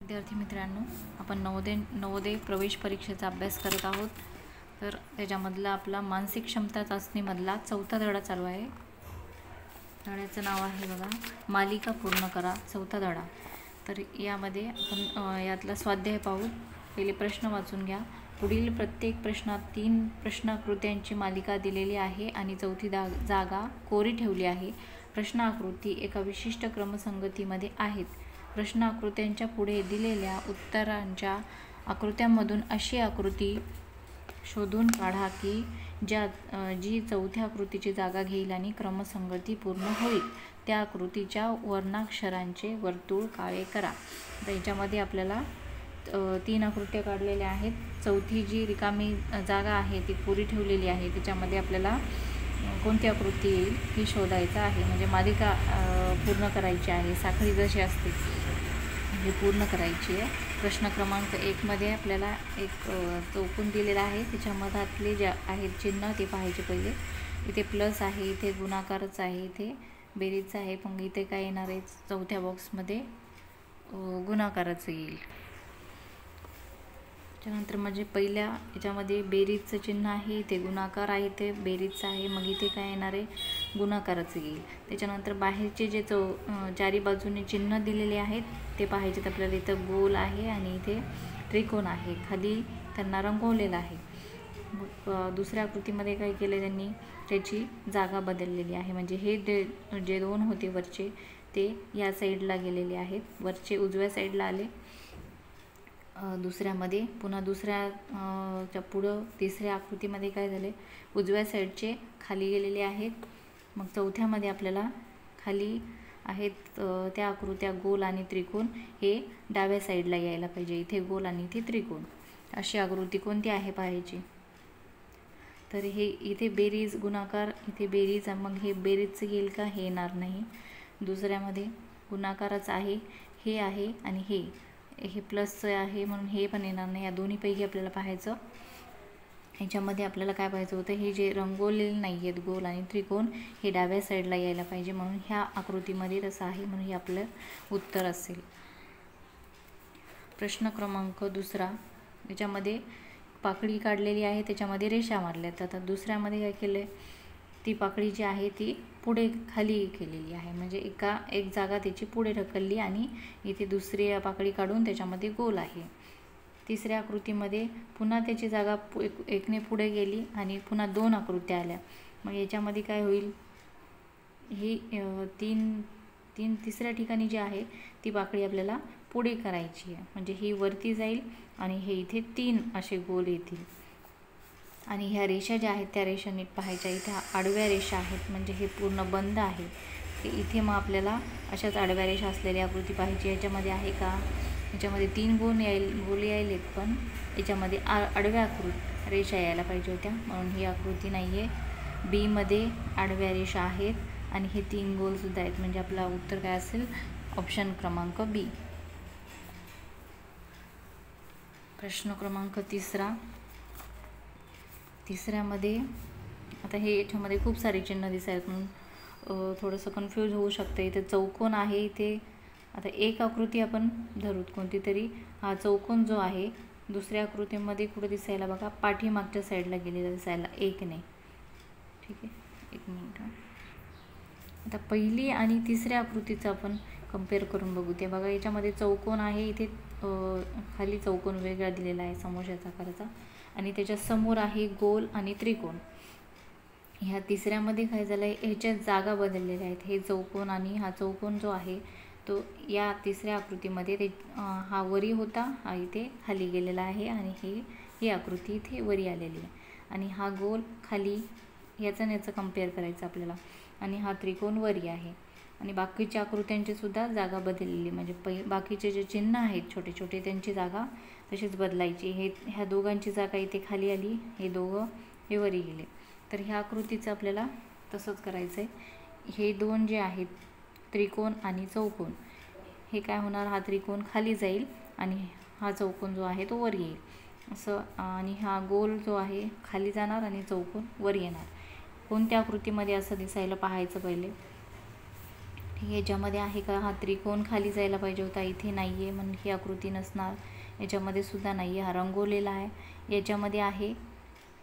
विद्यार्थी मित्रांनो, आपण नवोदय प्रवेश परीक्षेचा अभ्यास करत आहोत. तर त्याच्यामधला आपला मानसिक क्षमता चाचणीमधला चौथा धडा चालू आहे. धड्याचं नाव आहे बघा, मालिका पूर्ण करा, चौथा धडा. तर यामध्ये आपण यातला स्वाध्याय पाहू. पहिले प्रश्न वाचून घ्या. पुढील प्रत्येक प्रश्नात 3 प्रश्नाकृत्यांची मालिका दिलेली आहे आणि चौथी जागा कोरी ठेवली आहे. प्रश्न आकृती एका विशिष्ट क्रमसंगतीमध्ये आहेत. प्रश्न आकृत्यांच्या पुढे दिलेल्या उत्तरांच्या आकृत्यांमधून अशी आकृती शोधून काढा की जी चौथ्या आकृतीची जागा घेईल आणि क्रमसंगती पूर्ण होईल. त्या आकृतीच्या वर्णाक्षरांचे वर्तुळ काळे करा. तर याच्यामध्ये आपल्याला 3 आकृत्या काढलेल्या आहेत. चौथी जी रिकामी जागा आहे ती पुरी ठेवलेली आहे. त्याच्यामध्ये आपल्याला कोणती आकृती येईल हे शोधायचं आहे. म्हणजे मालिका पूर्ण करायची आहे. साखळी जशी असते हे पूर्ण करायची आहे. प्रश्न क्रमांक 1 मध्ये आपल्याला एक चौकोन दिलेला आहे. त्याच्या मधातले जे आहेत चिन्ह ते पाहायचे पहिले. इथे प्लस आहे, इथे गुणाकारच आहे, इथे बेरीज आहे. पण इथे काय येणार आहे, चौथ्या बॉक्समध्ये गुणाकारच येईल. त्यानंतर म्हणजे पहिल्या याच्यामध्ये बेरीजचं चिन्ह आहे, इथे गुणाकार आहे, इथे बेरीजचं आहे. मग इथे काय येणार आहे, गुणाकारच येईल. त्याच्यानंतर बाहेरचे जे चारी बाजूने चिन्ह दिलेले आहेत ते पाहायचे. आपल्याला इथं गोल आहे आणि इथे त्रिकोण आहे. खाली त्यांना रंगवलेलं आहे. मग दुसऱ्या आकृतीमध्ये काय केलं त्यांनी, त्याची जागा बदललेली आहे. म्हणजे हे जे 2 होते वरचे ते या साईडला गेलेले आहेत. वरचे उजव्या साईडला आले दुसऱ्यामध्ये. पुन्हा दुसऱ्याच्या पुढं तिसऱ्या आकृतीमध्ये काय झाले, उजव्या साईडचे खाली गेलेले आहेत. मग चौथ्यामध्ये आपल्याला खाली आहेत त्या आकृत्या गोल आणि त्रिकोण हे डाव्या साईडला यायला पाहिजे. इथे गोल आणि इथे त्रिकोण अशी आकृती कोणती आहे पाहायची. तर हे इथे बेरीज गुणाकार, इथे बेरीज, मग हे बेरीजचं येईल का, हे येणार नाही. दुसऱ्यामध्ये गुणाकारच आहे, हे आहे आणि हे प्लसचं आहे म्हणून हे पण येणार नाही. या दोन्हीपैकी आपल्याला पाहायचं. ह्याच्यामध्ये आपल्याला काय पाहायचं होतं, हे जे रंगवलेले नाही आहेत गोल आणि त्रिकोण हे डाव्या साईडला यायला पाहिजे. म्हणून ह्या आकृतीमध्ये तसं आहे, म्हणून हे आपलं उत्तर असेल. प्रश्न क्रमांक 2, याच्यामध्ये पाकळी काढलेली आहे, त्याच्यामध्ये रेषा मारल्यात. आता दुसऱ्यामध्ये काय केलं आहे, ती पाकळी जी आहे ती पुढे खाली केलेली आहे. म्हणजे एक जागा त्याची पुढे ढकलली आणि इथे दुसरी पाकळी काढून त्याच्यामध्ये गोल आहे. तिसऱ्या आकृतीमध्ये पुन्हा त्याची जागा एकने पुढे गेली आणि पुन्हा 2 आकृत्या आल्या. मग याच्यामध्ये काय होईल, ही तिसऱ्या ठिकाणी जी आहे ती पाकळी आपल्याला पुढे करायची आहे. म्हणजे ही वरती जाईल आणि हे इथे 3 असे गोल येतील. आणि ह्या रेषा ज्या आहेत त्या रेषा नीट पाहायच्या. इथे आडव्या रेषा आहेत म्हणजे हे पूर्ण बंद आहे. इथे मग आपल्याला अशाच आडव्या रेषा असलेली आकृती पाहिजे. याच्यामध्ये आहे का, याच्यामध्ये 3 गोल यायलेत पण याच्यामध्ये आडव्या रेषा यायला पाहिजे होत्या, म्हणून ही आकृती नाही आहे. बीमध्ये आडव्या रेषा आहेत आणि हे 3 गोलसुद्धा आहेत. म्हणजे आपला उत्तर काय असेल, ऑप्शन क्रमांक बी. प्रश्न क्रमांक 3, तिसऱ्यामध्ये आता हे याच्यामध्ये खूप सारे चिन्ह दिसायला म्हणून थोडंसं कन्फ्यूज होऊ शकतं. इथे चौकोन आहे. इथे आता एक आकृती आपण धरूत कोणती तरी. हा चौकोन जो आहे दुसऱ्या आकृतीमध्ये कुठे दिसायला बघा, पाठीमागच्या साईडला गेलेला दिसायला, 1 नाही. ठीक आहे, 1 मिनिट. आता पहिली आणि तिसऱ्या आकृतीचं आपण कम्पेअर करून बघू. ते बघा, याच्यामध्ये चौकोन आहे, इथे खाली चौकोन वेगळा दिलेला आहे समोरच्या आकाराचा आणि त्याच्या समोर आहे गोल आणि त्रिकोण. ह्या तिसऱ्यामध्ये काय झालं आहे, ह्याच्या जागा बदललेल्या आहेत. हे चौकोन आणि हा चौकोन जो आहे तो या तिसऱ्या आकृतीमध्ये हा वरी होता, हा इथे खाली गेलेला आहे आणि ही आकृती इथे वरी आलेली आहे. आणि हा गोल खाली, याचं याचं कम्पेअर करायचं आपल्याला. आणि हा त्रिकोण वरी आहे. आणि बाकीच्या आकृत्यांची सुद्धा जागा बदललेली, म्हणजे बाकीचे जे चिन्ह आहेत छोटे छोटे त्यांची जागा तशीच बदलायची. ह्या दोघांची जागा इथे खाली आली, हे दोघं हे वरी गेले. तर ह्या आकृतीचं आपल्याला तसंच करायचं आहे. हे 2 जे आहेत त्रिकोण आणि चौकोन, हे काय होणार, हा त्रिकोण खाली जाईल आणि हा चौकोन जो आहे तो वर येईल असं. आणि हा गोल जो आहे खाली जाणार आणि चौकोन वर येणार. कोणत्या आकृतीमध्ये असं दिसायला पाहायचं पहिले. ठीक आहे, याच्यामध्ये आहे का हा त्रिकोण खाली जायला पाहिजे होता, इथे नाही आहे म्हणून ही आकृती नसणार. याच्यामध्ये सुद्धा नाही आहे, हा रंगवलेला आहे. याच्यामध्ये आहे,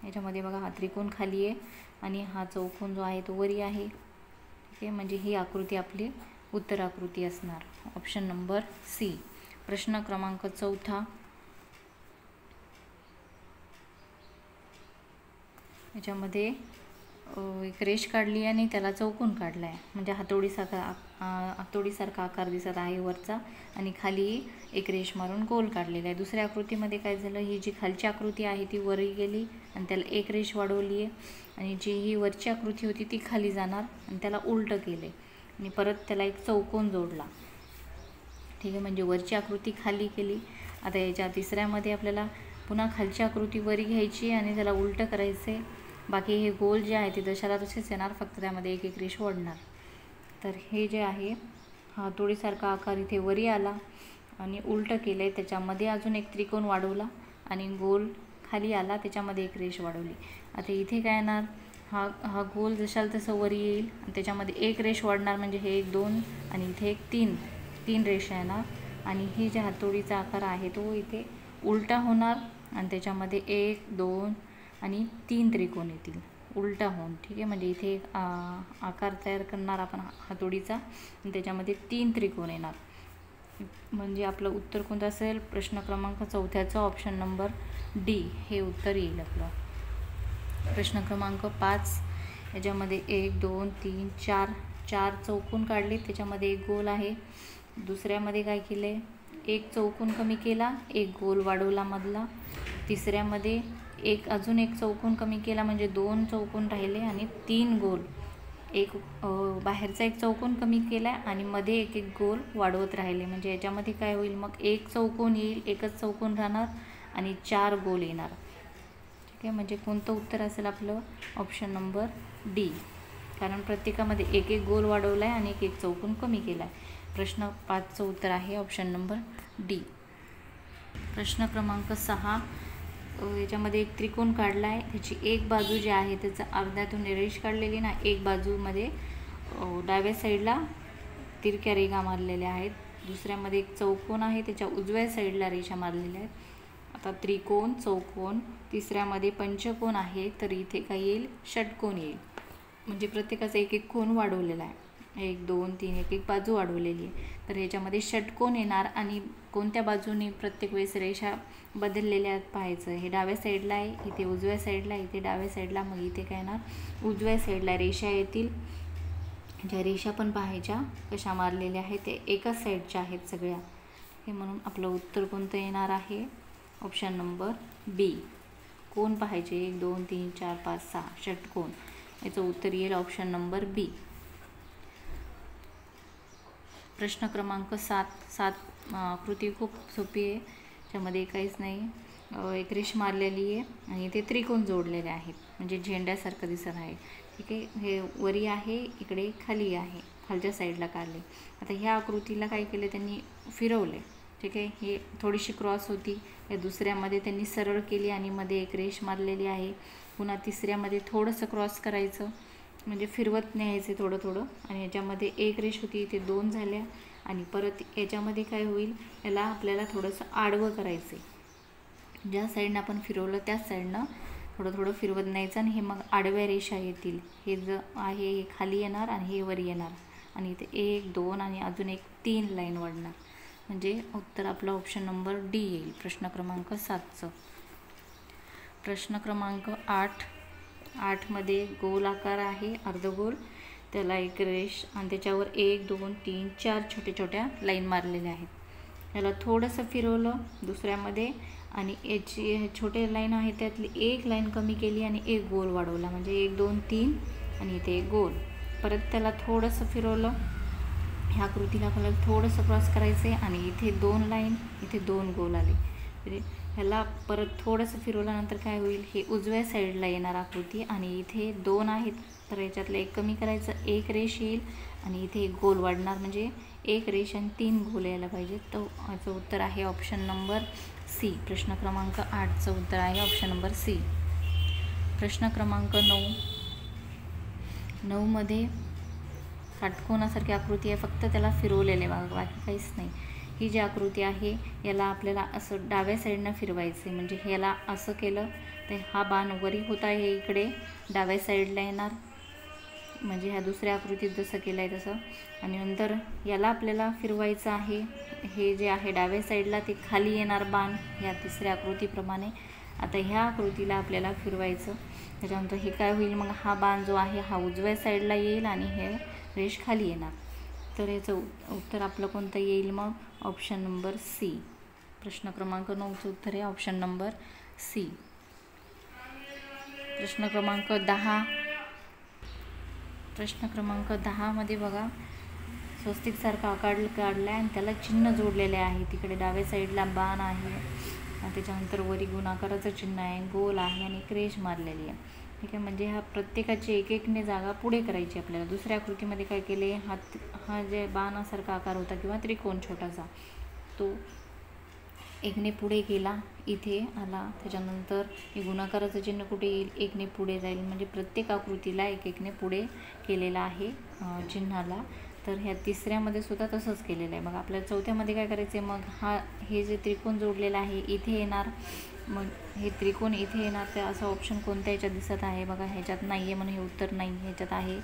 याच्यामध्ये बघा हा त्रिकोण खाली आहे आणि हा चौकोन जो आहे तो वरी आहे. ठीक आहे, म्हणजे ही आकृती आपली उत्तर आकृती असणार. Option number C. प्रश्न क्रमांक 4. याच्यामध्ये एक रेष काढली आणि त्याला चौकोन काढला आहे, म्हणजे हातोडीसारखा आकार दिसत आहे वरचा आणि खाली एक रेष मारून गोल काढलेला आहे. दुसऱ्या आकृतीमध्ये काय झालं, ही जी खालची आकृती आहे ती वरी गेली आणि त्याला एक रेष वाढवली आहे आणि जी ही वरची आकृती होती ती खाली जाणार आणि त्याला उलटं केलं आहे आणि परत त्याला एक चौकोन जोडला. ठीक आहे, म्हणजे वरची आकृती खाली केली. आता याच्या तिसऱ्यामध्ये आपल्याला पुन्हा खालची आकृती वरी घ्यायची आणि त्याला उलटं करायचं आहे. बाकी हे गोल जे आहे ते जशाला तसेच येणार, फक्त त्यामध्ये एक एक रेष वाढणार. तर हे जे आहे हातोडीसारखा आकार इथे वरी आला आणि उलटं केलं आहे, त्याच्यामध्ये अजून एक त्रिकोण वाढवला आणि गोल खाली आला, त्याच्यामध्ये एक रेष वाढवली. आता इथे काय येणार, हा गोल जशाला तसं वरी येईल आणि त्याच्यामध्ये एक रेष वाढणार, म्हणजे हे 1 2 आणि इथे एक 3 रेषा येणार आणि ही जे हातोडीचा आकार आहे तो इथे उलटा होणार आणि त्याच्यामध्ये 1 2 आणि 3 त्रिकोण येतील उलटा होऊन. ठीक आहे, म्हणजे इथे एक आकार तयार करणार आपण हातोडीचा आणि त्याच्यामध्ये 3 त्रिकोण येणार. म्हणजे आपलं उत्तर कोणतं असेल, प्रश्न क्रमांक 4 ऑप्शन नंबर डी हे उत्तर येईल आपलं. प्रश्न क्रमांक 5. याच्यामध्ये 1 2 3 4 चौकोन काढले, त्याच्यामध्ये एक गोल आहे. दुसऱ्यामध्ये काय केले, एक चौकोन कमी केला, एक गोल वाढवला मधला. तिसऱ्यामध्ये अजून एक चौकोन कमी केला, म्हणजे 2 चौकोन राहिले आणि 3 गोल. बाहेरचा एक चौकोन कमी केला आणि मध्ये एक गोल वाढवत राहिले, म्हणजे याच्यामध्ये काय होईल, मग एक चौकोन येईल, एकच चौकोन राहणार आणि 4 गोल येणार. ठीक आहे, म्हणजे कोणतं उत्तर असेल आपलं, ऑप्शन नंबर डी. कारण प्रत्येकामध्ये एक गोल वाढवला आहे आणि एक चौकोन कमी केला आहे. प्रश्न 5चं उत्तर आहे ऑप्शन नंबर डी. प्रश्न क्रमांक 6. याच्यामध्ये एक त्रिकोण काढला आहे, त्याची एक बाजू जी आहे त्याचा अर्ध्यातून रेष काढलेली ना, एक बाजूमध्ये डाव्या साईडला तिरक्या रेघा मारलेल्या आहेत. दुसऱ्यामध्ये एक चौकोन आहे, त्याच्या उजव्या साईडला रेषा मारलेल्या आहेत. आता त्रिकोण, चौकोन, तिसऱ्यामध्ये पंचकोन आहे, तर इथे काय येईल, षटकोन येईल. म्हणजे प्रत्येकाचा एक कोन वाढवलेला आहे, 1 2 3 एक बाजू वाढवलेली आहे. तर याच्यामध्ये षटकोन येणार आणि कोणत्या बाजूने प्रत्येक वेळेस रेषा बदललेल्या पाहायचं. हे डाव्या साईडला आहे, इथे उजव्या साईडला, इथे डाव्या साईडला, मग इथे काय येणार, उजव्या साईडला रेषा येतील. ज्या रेषा पण पाहायच्या कशा मारलेल्या आहेत ते एकाच साईडच्या आहेत सगळ्या. हे म्हणून आपलं उत्तर कोणतं येणार आहे, ऑप्शन नंबर बी. कोण पाहायचे, 1 2 3 4 5 6 षटकोन. याचं उत्तर येईल ऑप्शन नंबर बी. प्रश्न क्रमांक 7 आकृती खूप सोपी आहे, त्यामध्ये काहीच नाही. एक रेष मारलेली आहे आणि इथे त्रिकोण जोडलेले आहेत, म्हणजे झेंड्यासारखं दिसत आहे. ठीक आहे, हे वरी आहे, इकडे खाली आहे, खालच्या साईडला काढले. आता ह्या आकृतीला काय केले, त्यांनी फिरवले. ठीक आहे, हे थोडीशी क्रॉस होती, या दुसऱ्यामध्ये त्यांनी सरळ केली आणि मध्ये एक रेष मारलेली आहे. पुन्हा तिसऱ्यामध्ये थोडंसं क्रॉस करायचं, म्हणजे फिरवत न्यायचे थोडं थोडं आणि याच्यामध्ये एक रेष होती, इथे 2 झाल्या आणि परत याच्यामध्ये काय होईल, याला आपल्याला थोडंसं आडवं करायचं आहे. ज्या साईडनं आपण फिरवलं त्याच साईडनं थोडं थोडं फिरवत न्यायचं आणि हे मग आडव्या रेषा येतील. हे जे आहे हे खाली येणार आणि हे वर येणार आणि इथे 1 2 आणि अजून एक 3 लाईन वाढणार. म्हणजे उत्तर आपलं ऑप्शन नंबर डी येईल प्रश्न क्रमांक 7चं. प्रश्न क्रमांक 8 मध्ये गोल आकार आहे, अर्धगोल, त्याला एक रेष आणि त्याच्यावर 1 2 3 4 छोट्या लाईन मारलेल्या आहेत. याला थोडंसं फिरवलं दुसऱ्यामध्ये आणि याची छोटे लाईन आहे त्यातली एक लाईन कमी केली आणि एक गोल वाढवला, म्हणजे 1 2 3 आणि इथे एक गोल. परत त्याला थोडंसं फिरवलं, ह्या आकृतीला आपल्याला थोडंसं क्रॉस करायचं आहे आणि इथे 2 लाईन, इथे 2 गोल आले. म्हणजे ह्याला परत थोडंसं फिरवल्यानंतर काय होईल, हे उजव्या साईडला येणार आकृती आणि इथे 2 आहेत, तर याच्यातलं एक कमी करायचं, एक रेष येईल आणि इथे एक गोल वाढणार, म्हणजे एक रेष आणि 3 गोल यायला पाहिजे. तर याचं उत्तर आहे ऑप्शन नंबर सी. प्रश्न क्रमांक 8चं उत्तर आहे ऑप्शन नंबर सी. प्रश्न क्रमांक 9 मध्ये काटकोनासारखी आकृती आहे, फक्त त्याला फिरवलेलं आहे बघा, बाकी काहीच नाही. ही जी आकृती आहे याला आपल्याला असं डाव्या साईडनं फिरवायचं आहे. म्हणजे ह्याला असं केलं तर हा बाण वरी होता, हे इकडे डाव्या साईडला येणार, म्हणजे ह्या दुसऱ्या आकृतीत जसं केलं आहे तसं. आणि नंतर याला आपल्याला फिरवायचं आहे, हे जे आहे डाव्या साईडला ते खाली येणार बाण ह्या तिसऱ्या आकृतीप्रमाणे. आता ह्या आकृतीला आपल्याला फिरवायचं, त्याच्यानंतर हे काय होईल मग, हा बाण जो आहे हा उजव्या साईडला येईल आणि हे रेष खाली येणार. तर याचं उत्तर आपलं कोणतं येईल मग, ऑप्शन नंबर सी. प्रश्न क्रमांक 9चं उत्तर आहे ऑप्शन नंबर सी. प्रश्न क्रमांक 10. प्रश्न क्रमांक 10मध्ये बघा, स्वस्तिकसारखा आकार काढला आहे आणि त्याला चिन्ह जोडलेले आहे. तिकडे डाव्या साईडला बाण आहे, त्याच्यानंतर वरी गुणाकाराचं चिन्ह आहे, गोल आहे आणि एक रेष मारलेली आहे. ठीक आहे, म्हणजे ह्या प्रत्येकाची एक एकने जागा पुढे करायची आपल्याला. दुसऱ्या आकृतीमध्ये काय केले, हा जे बाणासारखा आकार होता किंवा त्रिकोण छोटासा, तो एकने पुढे गेला, इथे आला. त्याच्यानंतर हे गुणाकाराचं चिन्ह कुठे येईल, एकने पुढे जाईल. म्हणजे प्रत्येक आकृतीला एक एकने पुढे केलेलं आहे चिन्हाला. तर ह्या तिसऱ्यामध्ये सुद्धा तसंच केलेलं आहे. मग आपल्याला चौथ्यामध्ये काय करायचं आहे, मग हे जे त्रिकोण जोडलेलं आहे इथे येणार, मग हे त्रिकोण इथे येणार. तर असा ऑप्शन कोणत्या ह्याच्यात दिसत आहे बघा, ह्याच्यात नाही आहे म्हणून हे उत्तर नाही. ह्याच्यात आहे,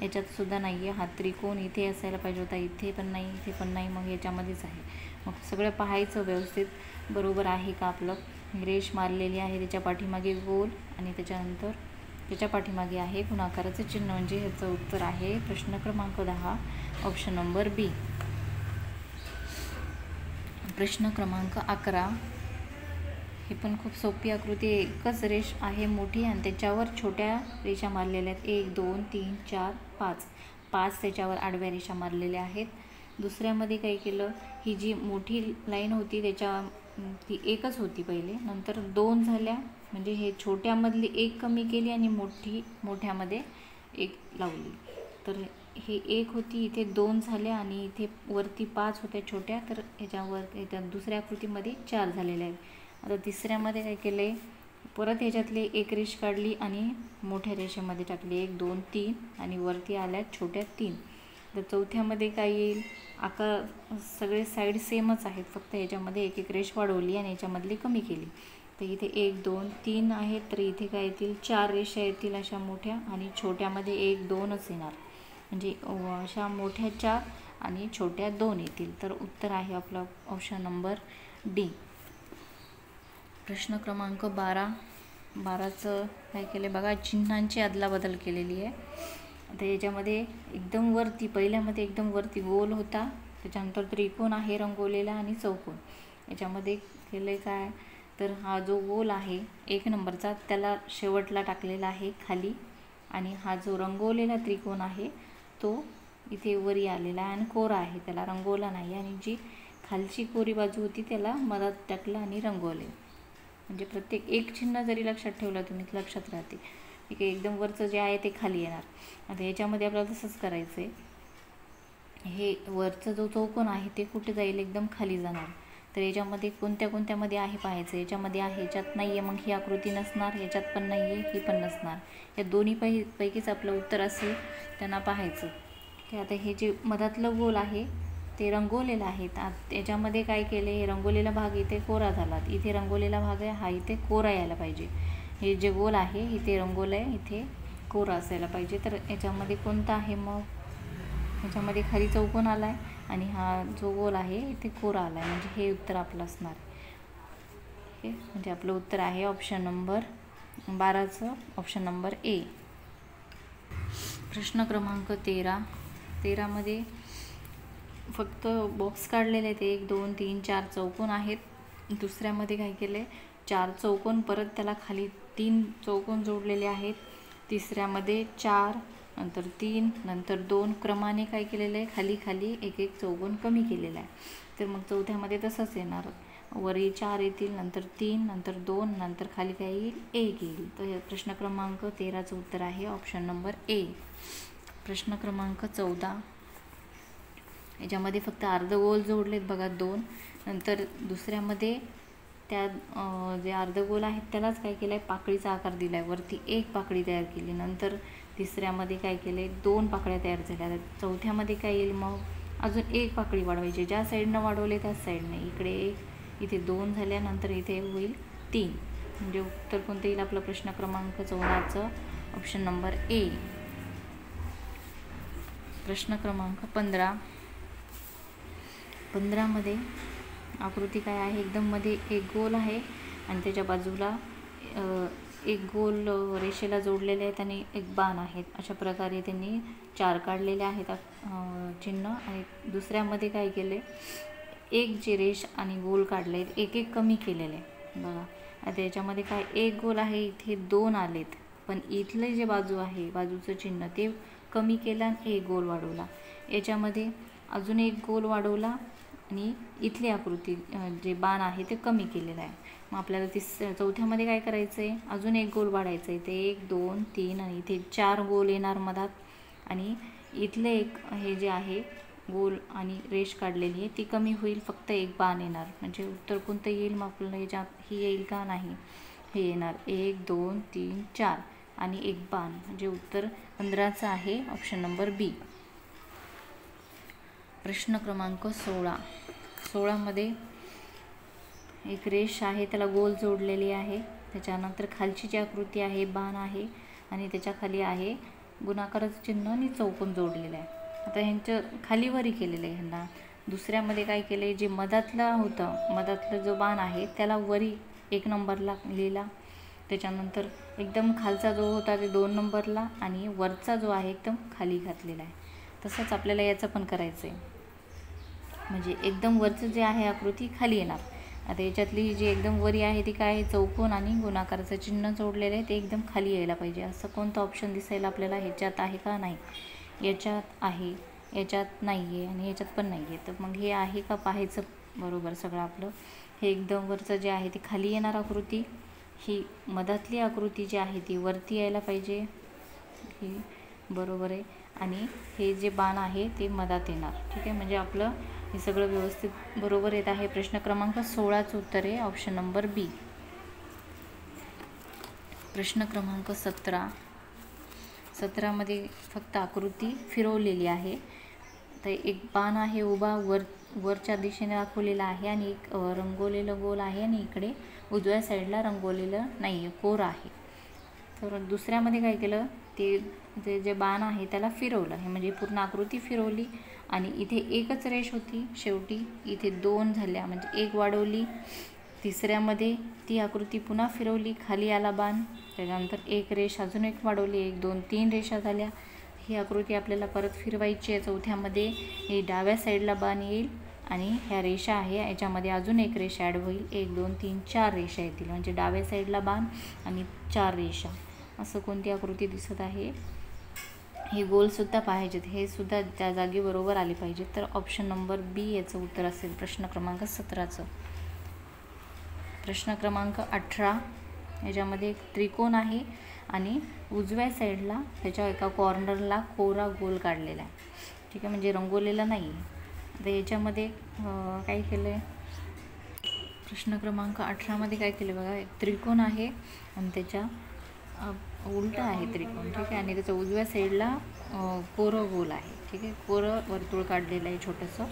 याच्यात सुद्धा नाही आहे. हा त्रिकोण इथे असायला पाहिजे होता, इथे पण नाही, इथे पण नाही, मग याच्यामध्येच आहे. मग सगळं पाहायचं व्यवस्थित बरोबर आहे का आपलं. रेष मारलेली आहे, त्याच्या पाठीमागे गोल आणि त्याच्यानंतर त्याच्या पाठीमागे आहे गुणाकाराचं चिन्ह, म्हणजे ह्याचं उत्तर आहे प्रश्न क्रमांक 10 ऑप्शन नंबर बी. प्रश्न क्रमांक 11. ही पण खूप सोपी आकृती आहे. एकच रेष आहे मोठी आणि त्याच्यावर छोट्या रेषा मारलेल्या आहेत. 1 2 3 4 5 5 त्याच्यावर आडव्या रेषा मारलेल्या आहेत. दुसऱ्यामध्ये काय केलं, ही जी मोठी लाईन होती ती एकच होती पहिले, नंतर 2 झाल्या, म्हणजे हे छोट्यामधली 1 कमी केली आणि मोठ्यामध्ये 1 लावली. तर हे 1 होती, इथे 2 झाल्या आणि इथे वरती 5 होत्या छोट्या, तर ह्याच्या दुसऱ्या आकृतीमध्ये 4 झालेल्या आहेत. आता तिसऱ्यामध्ये काय केले, परत ह्याच्यातले एक रेष काढली आणि मोठ्या रेषेमध्ये टाकली, 1 2 3 आणि वरती आल्या छोट्या 3. तर चौथ्यामध्ये काय येईल, आकार सगळे साईड सेमच आहेत, फक्त ह्याच्यामध्ये एक एक रेष वाढवली आणि ह्याच्यामधली कमी केली. तर इथे 1 2 3 आहेत, तर इथे काय येतील 4 रेषा येतील अशा मोठ्या, आणि छोट्यामध्ये 1 2च येणार, म्हणजे अशा मोठ्या 4 आणि छोट्या 2 येतील. तर उत्तर आहे आपलं ऑप्शन नंबर डी. प्रश्न क्रमांक 12चं काय केलं बघा, चिन्हांची अदलाबदल केलेली आहे. आता याच्यामध्ये एकदम वरती, पहिल्यामध्ये एकदम वरती गोल होता, त्याच्यानंतर त्रिकोण आहे रंगवलेला आणि चौकोन. याच्यामध्ये केलं काय, तर हा जो गोल आहे 1 नंबरचा त्याला शेवटला टाकलेला आहे खाली, आणि हा जो रंगवलेला त्रिकोण आहे तो इथे वरी आलेला आहे आणि कोरा आहे, त्याला रंगवला नाही. आणि जी खालची कोरी बाजू होती त्याला मधात टाकलं आणि रंगवले. म्हणजे प्रत्येक एक चिन्ह जरी लक्षात ठेवलं तुम्ही लक्षात राहते. ठीक आहे, एकदम वरचं जे आहे ते खाली येणार. आता याच्यामध्ये आपल्याला तसंच करायचं आहे. हे वरचं जो चौकोन आहे ते कुठे जाईल, एकदम खाली जाणार. तर याच्यामध्ये कोणत्यामध्ये आहे पाहायचं. याच्यामध्ये आहे, याच्यात नाही आहे, मग ही आकृती नसणार, याच्यात पण नाही आहे, ही पण नसणार. या दोन्ही पैकीच आपलं उत्तर असेल, त्यांना पाहायचं. ठीक आहे, आता हे जे मधातलं गोल आहे ते रंगवलेलं आहे. याच्यामध्ये काय केले, हे रंगवलेला भाग इथे कोरा झाला, इथे रंगवलेला भाग आहे हा इथे कोरा यायला पाहिजे. हे जे गोल आहे इथे रंगवलं आहे, इथे कोरा असायला पाहिजे. तर याच्यामध्ये कोणता आहे मग, ह्याच्यामध्ये खाली चौकोन आला आहे आणि हा जो गोल आहे इथे कोरा आला आहे, म्हणजे हे उत्तर आपलं असणार. ओके, म्हणजे आपलं उत्तर आहे ऑप्शन नंबर 12चं ऑप्शन नंबर ए. प्रश्न क्रमांक 13मध्ये फक्त बॉक्स काढलेले आहेत. 1 2 3 4 चौकोन आहेत. दुसऱ्यामध्ये काय केलं आहे, 4 चौकोन, परत त्याला खाली 3 चौकोन जोडलेले आहेत. तिसऱ्यामध्ये 4, नंतर 3, नंतर 2 क्रमाने काय केलेलं आहे, खाली खाली एक एक चौकोन कमी केलेला आहे. तर मग चौथ्यामध्ये तसंच येणार, वरी 4 येतील, नंतर 3, नंतर 2, नंतर खाली काय येईल, 1 येईल. तर प्रश्न क्रमांक 13चं उत्तर आहे ऑप्शन नंबर ए. प्रश्न क्रमांक 14. याच्यामध्ये फक्त अर्धगोल जोडलेत बघा 2. नंतर दुसऱ्यामध्ये त्या जे अर्धगोल आहेत त्यालाच काय केलं आहे, पाकळीचा आकार दिला आहे, वरती एक पाकळी तयार केली. नंतर तिसऱ्यामध्ये काय केलं आहे, 2 पाकळ्या तयार झाल्या. चौथ्यामध्ये काय येईल, मग अजून 1 पाकळी वाढवायची. ज्या साईडनं वाढवले त्याच साईडने इकडे 1, इथे 2 झाल्यानंतर इथे होईल 3. म्हणजे उत्तर कोणतं येईल आपला प्रश्न क्रमांक 14चं ऑप्शन नंबर ए. प्रश्न क्रमांक 15मध्ये आकृती काय आहे, एकदम मध्ये एक गोल आहे आणि त्याच्या बाजूला एक गोल रेषेला जोडलेले आहेत आणि एक बाण आहेत. अशा प्रकारे त्यांनी 4 काढलेले आहेत चिन्ह. आणि दुसऱ्यामध्ये काय केले, एक जे रेष आणि गोल काढले एक एक कमी केलेले बघा. आता याच्यामध्ये काय, एक गोल आहे, इथे 2 आलेत, पण इथले जे बाजू आहे, बाजूचं चिन्ह ते कमी केलं आणि एक गोल वाढवला. याच्यामध्ये अजून एक गोल वाढवला आणि इथली आकृती जे बाण आहे ते कमी केलेलं आहे. मग आपल्याला चौथ्यामध्ये काय करायचं आहे, अजून एक गोल वाढायचं आहे. ते 1 2 3 आणि इथे 4 गोल येणार मधात. आणि इथले एक हे जे आहे गोल आणि रेष काढलेली आहे ती कमी होईल, फक्त एक बाण येणार. म्हणजे उत्तर कोणतं येईल, मग आपल्याला याच्यात ही येईल का, नाही, हे येणार 1 2 3 4 आणि एक बाण. म्हणजे उत्तर 15चं आहे ऑप्शन नंबर बी. प्रश्न क्रमांक 16मध्ये एक रेष आहे, त्याला गोल जोडलेली आहे. त्याच्यानंतर खालची जी आकृती आहे बाण आहे आणि त्याच्या खाली आहे गुणाकाराचं चिन्ह आणि चौकोन जोडलेलं आहे. आता ह्यांचं खालीवरी केलेलं आहे ह्यांना. दुसऱ्यामध्ये काय केलं आहे, जे मधातला होतं, मधातलं जो बाण आहे त्याला वरी 1 नंबरला लिहिला. त्याच्यानंतर एकदम खालचा जो होता ते 2 नंबरला आणि वरचा जो आहे एकदम खाली घातलेला आहे. तसंच आपल्याला याचं पण करायचं आहे. म्हणजे एकदम वरचं जे आहे आकृती खाली येणार. आता याच्यातली जी एकदम वरी आहे ती काय आहे, चौकोन आणि गुणाकाराचं चिन्ह जोडलेलं आहे, ते एकदम खाली यायला पाहिजे. असं कोणतं ऑप्शन दिसेल आपल्याला, ह्याच्यात आहे का, नाही, याच्यात आहे, याच्यात नाही आहे आणि याच्यात पण नाही आहे. तर मग हे आहे का पाहायचं बरोबर सगळं आपलं. हे एकदम वरचं जे आहे ती खाली येणार आकृती, ही मधातली आकृती जी आहे ती वरती यायला पाहिजे, ही बरोबर आहे. आणि हे जे बाण आहे ते मधात येणार. ठीक आहे, म्हणजे आपलं हे सगळं व्यवस्थित बरोबर येत आहे. प्रश्न क्रमांक 16चं उत्तर आहे ऑप्शन नंबर बी. प्रश्न क्रमांक 17मध्ये फक्त आकृती फिरवलेली आहे. तर एक बाण आहे उभा वरच्या दिशेने दाखवलेला आहे आणि एक रंगवलेलं गोल आहे आणि इकडे उजव्या साईडला रंगवलेलं नाही आहे, कोर आहे. तर दुसऱ्यामध्ये काय केलं, ते जे बाण आहे त्याला फिरवलं. हे म्हणजे पूर्ण आकृती फिरवली आणि इथे एकच रेष होती, शेवटी इथे 2 झाल्या, म्हणजे 1 वाढवली. तिसऱ्यामध्ये ती आकृती पुन्हा फिरवली, खाली आला बाण. त्याच्यानंतर एक रेष अजून एक वाढवली, 1 2 3 रेषा झाल्या. ही आकृती आपल्याला परत फिरवायची आहे. चौथ्यामध्ये हे डाव्या साईडला बाण येईल आणि ह्या रेषा आहे याच्यामध्ये अजून एक रेषा ॲड होईल. 1 2 3 4 रेषा येतील, म्हणजे डाव्या साईडला बाण आणि 4 रेषा. असं कोणती आकृती दिसत आहे. हे गोलसुद्धा पाहिजेत, हे सुद्धा त्या जागी बरोबर आले पाहिजेत. तर ऑप्शन नंबर बी याचं उत्तर असेल प्रश्न क्रमांक 17चं. प्रश्न क्रमांक 18, याच्यामध्ये एक त्रिकोण आहे आणि उजव्या साईडला त्याच्या एका कॉर्नरला कोरा गोल काढलेला आहे. ठीक आहे, म्हणजे रंगवलेला नाही आहे. आता याच्यामध्ये काय केलं आहे, प्रश्न क्रमांक 18मध्ये काय केलं बघा, एक त्रिकोण आहे आणि त्याच्या उलटा आहे त्रिकोण. ठीक आहे, आणि त्याच्या उजव्या साईडला कोरं गोल आहे. ठीक आहे, कोरं वर्तुळ काढलेलं आहे छोटंसं.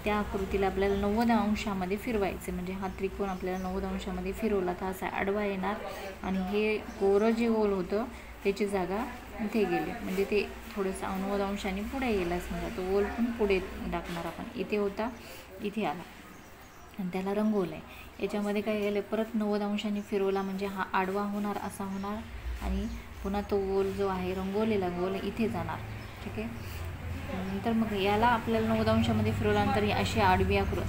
त्या आकृतीला आपल्याला 90 अंशामध्ये फिरवायचं. म्हणजे हा त्रिकोण आपल्याला 90 अंशामध्ये फिरवला तर असा आडवा येणार आणि हे कोरं जे गोल होतं त्याची जागा इथे गेली, म्हणजे ते थोडंसं 90 अंशाने पुढे गेला. समजा तो गोल पण पुढे टाकणार आपण. इथे होता, इथे आला आणि त्याला रंगवलं आहे. याच्यामध्ये काय केलं, परत 90 अंशाने फिरवला, म्हणजे हा आडवा होणार, असा होणार आणि पुन्हा तो गोल जो आहे रंगवलेला गोल इथे जाणार. ठीक आहे, नंतर मग याला आपल्याला 90 अंशामध्ये फिरवल्यानंतर अशी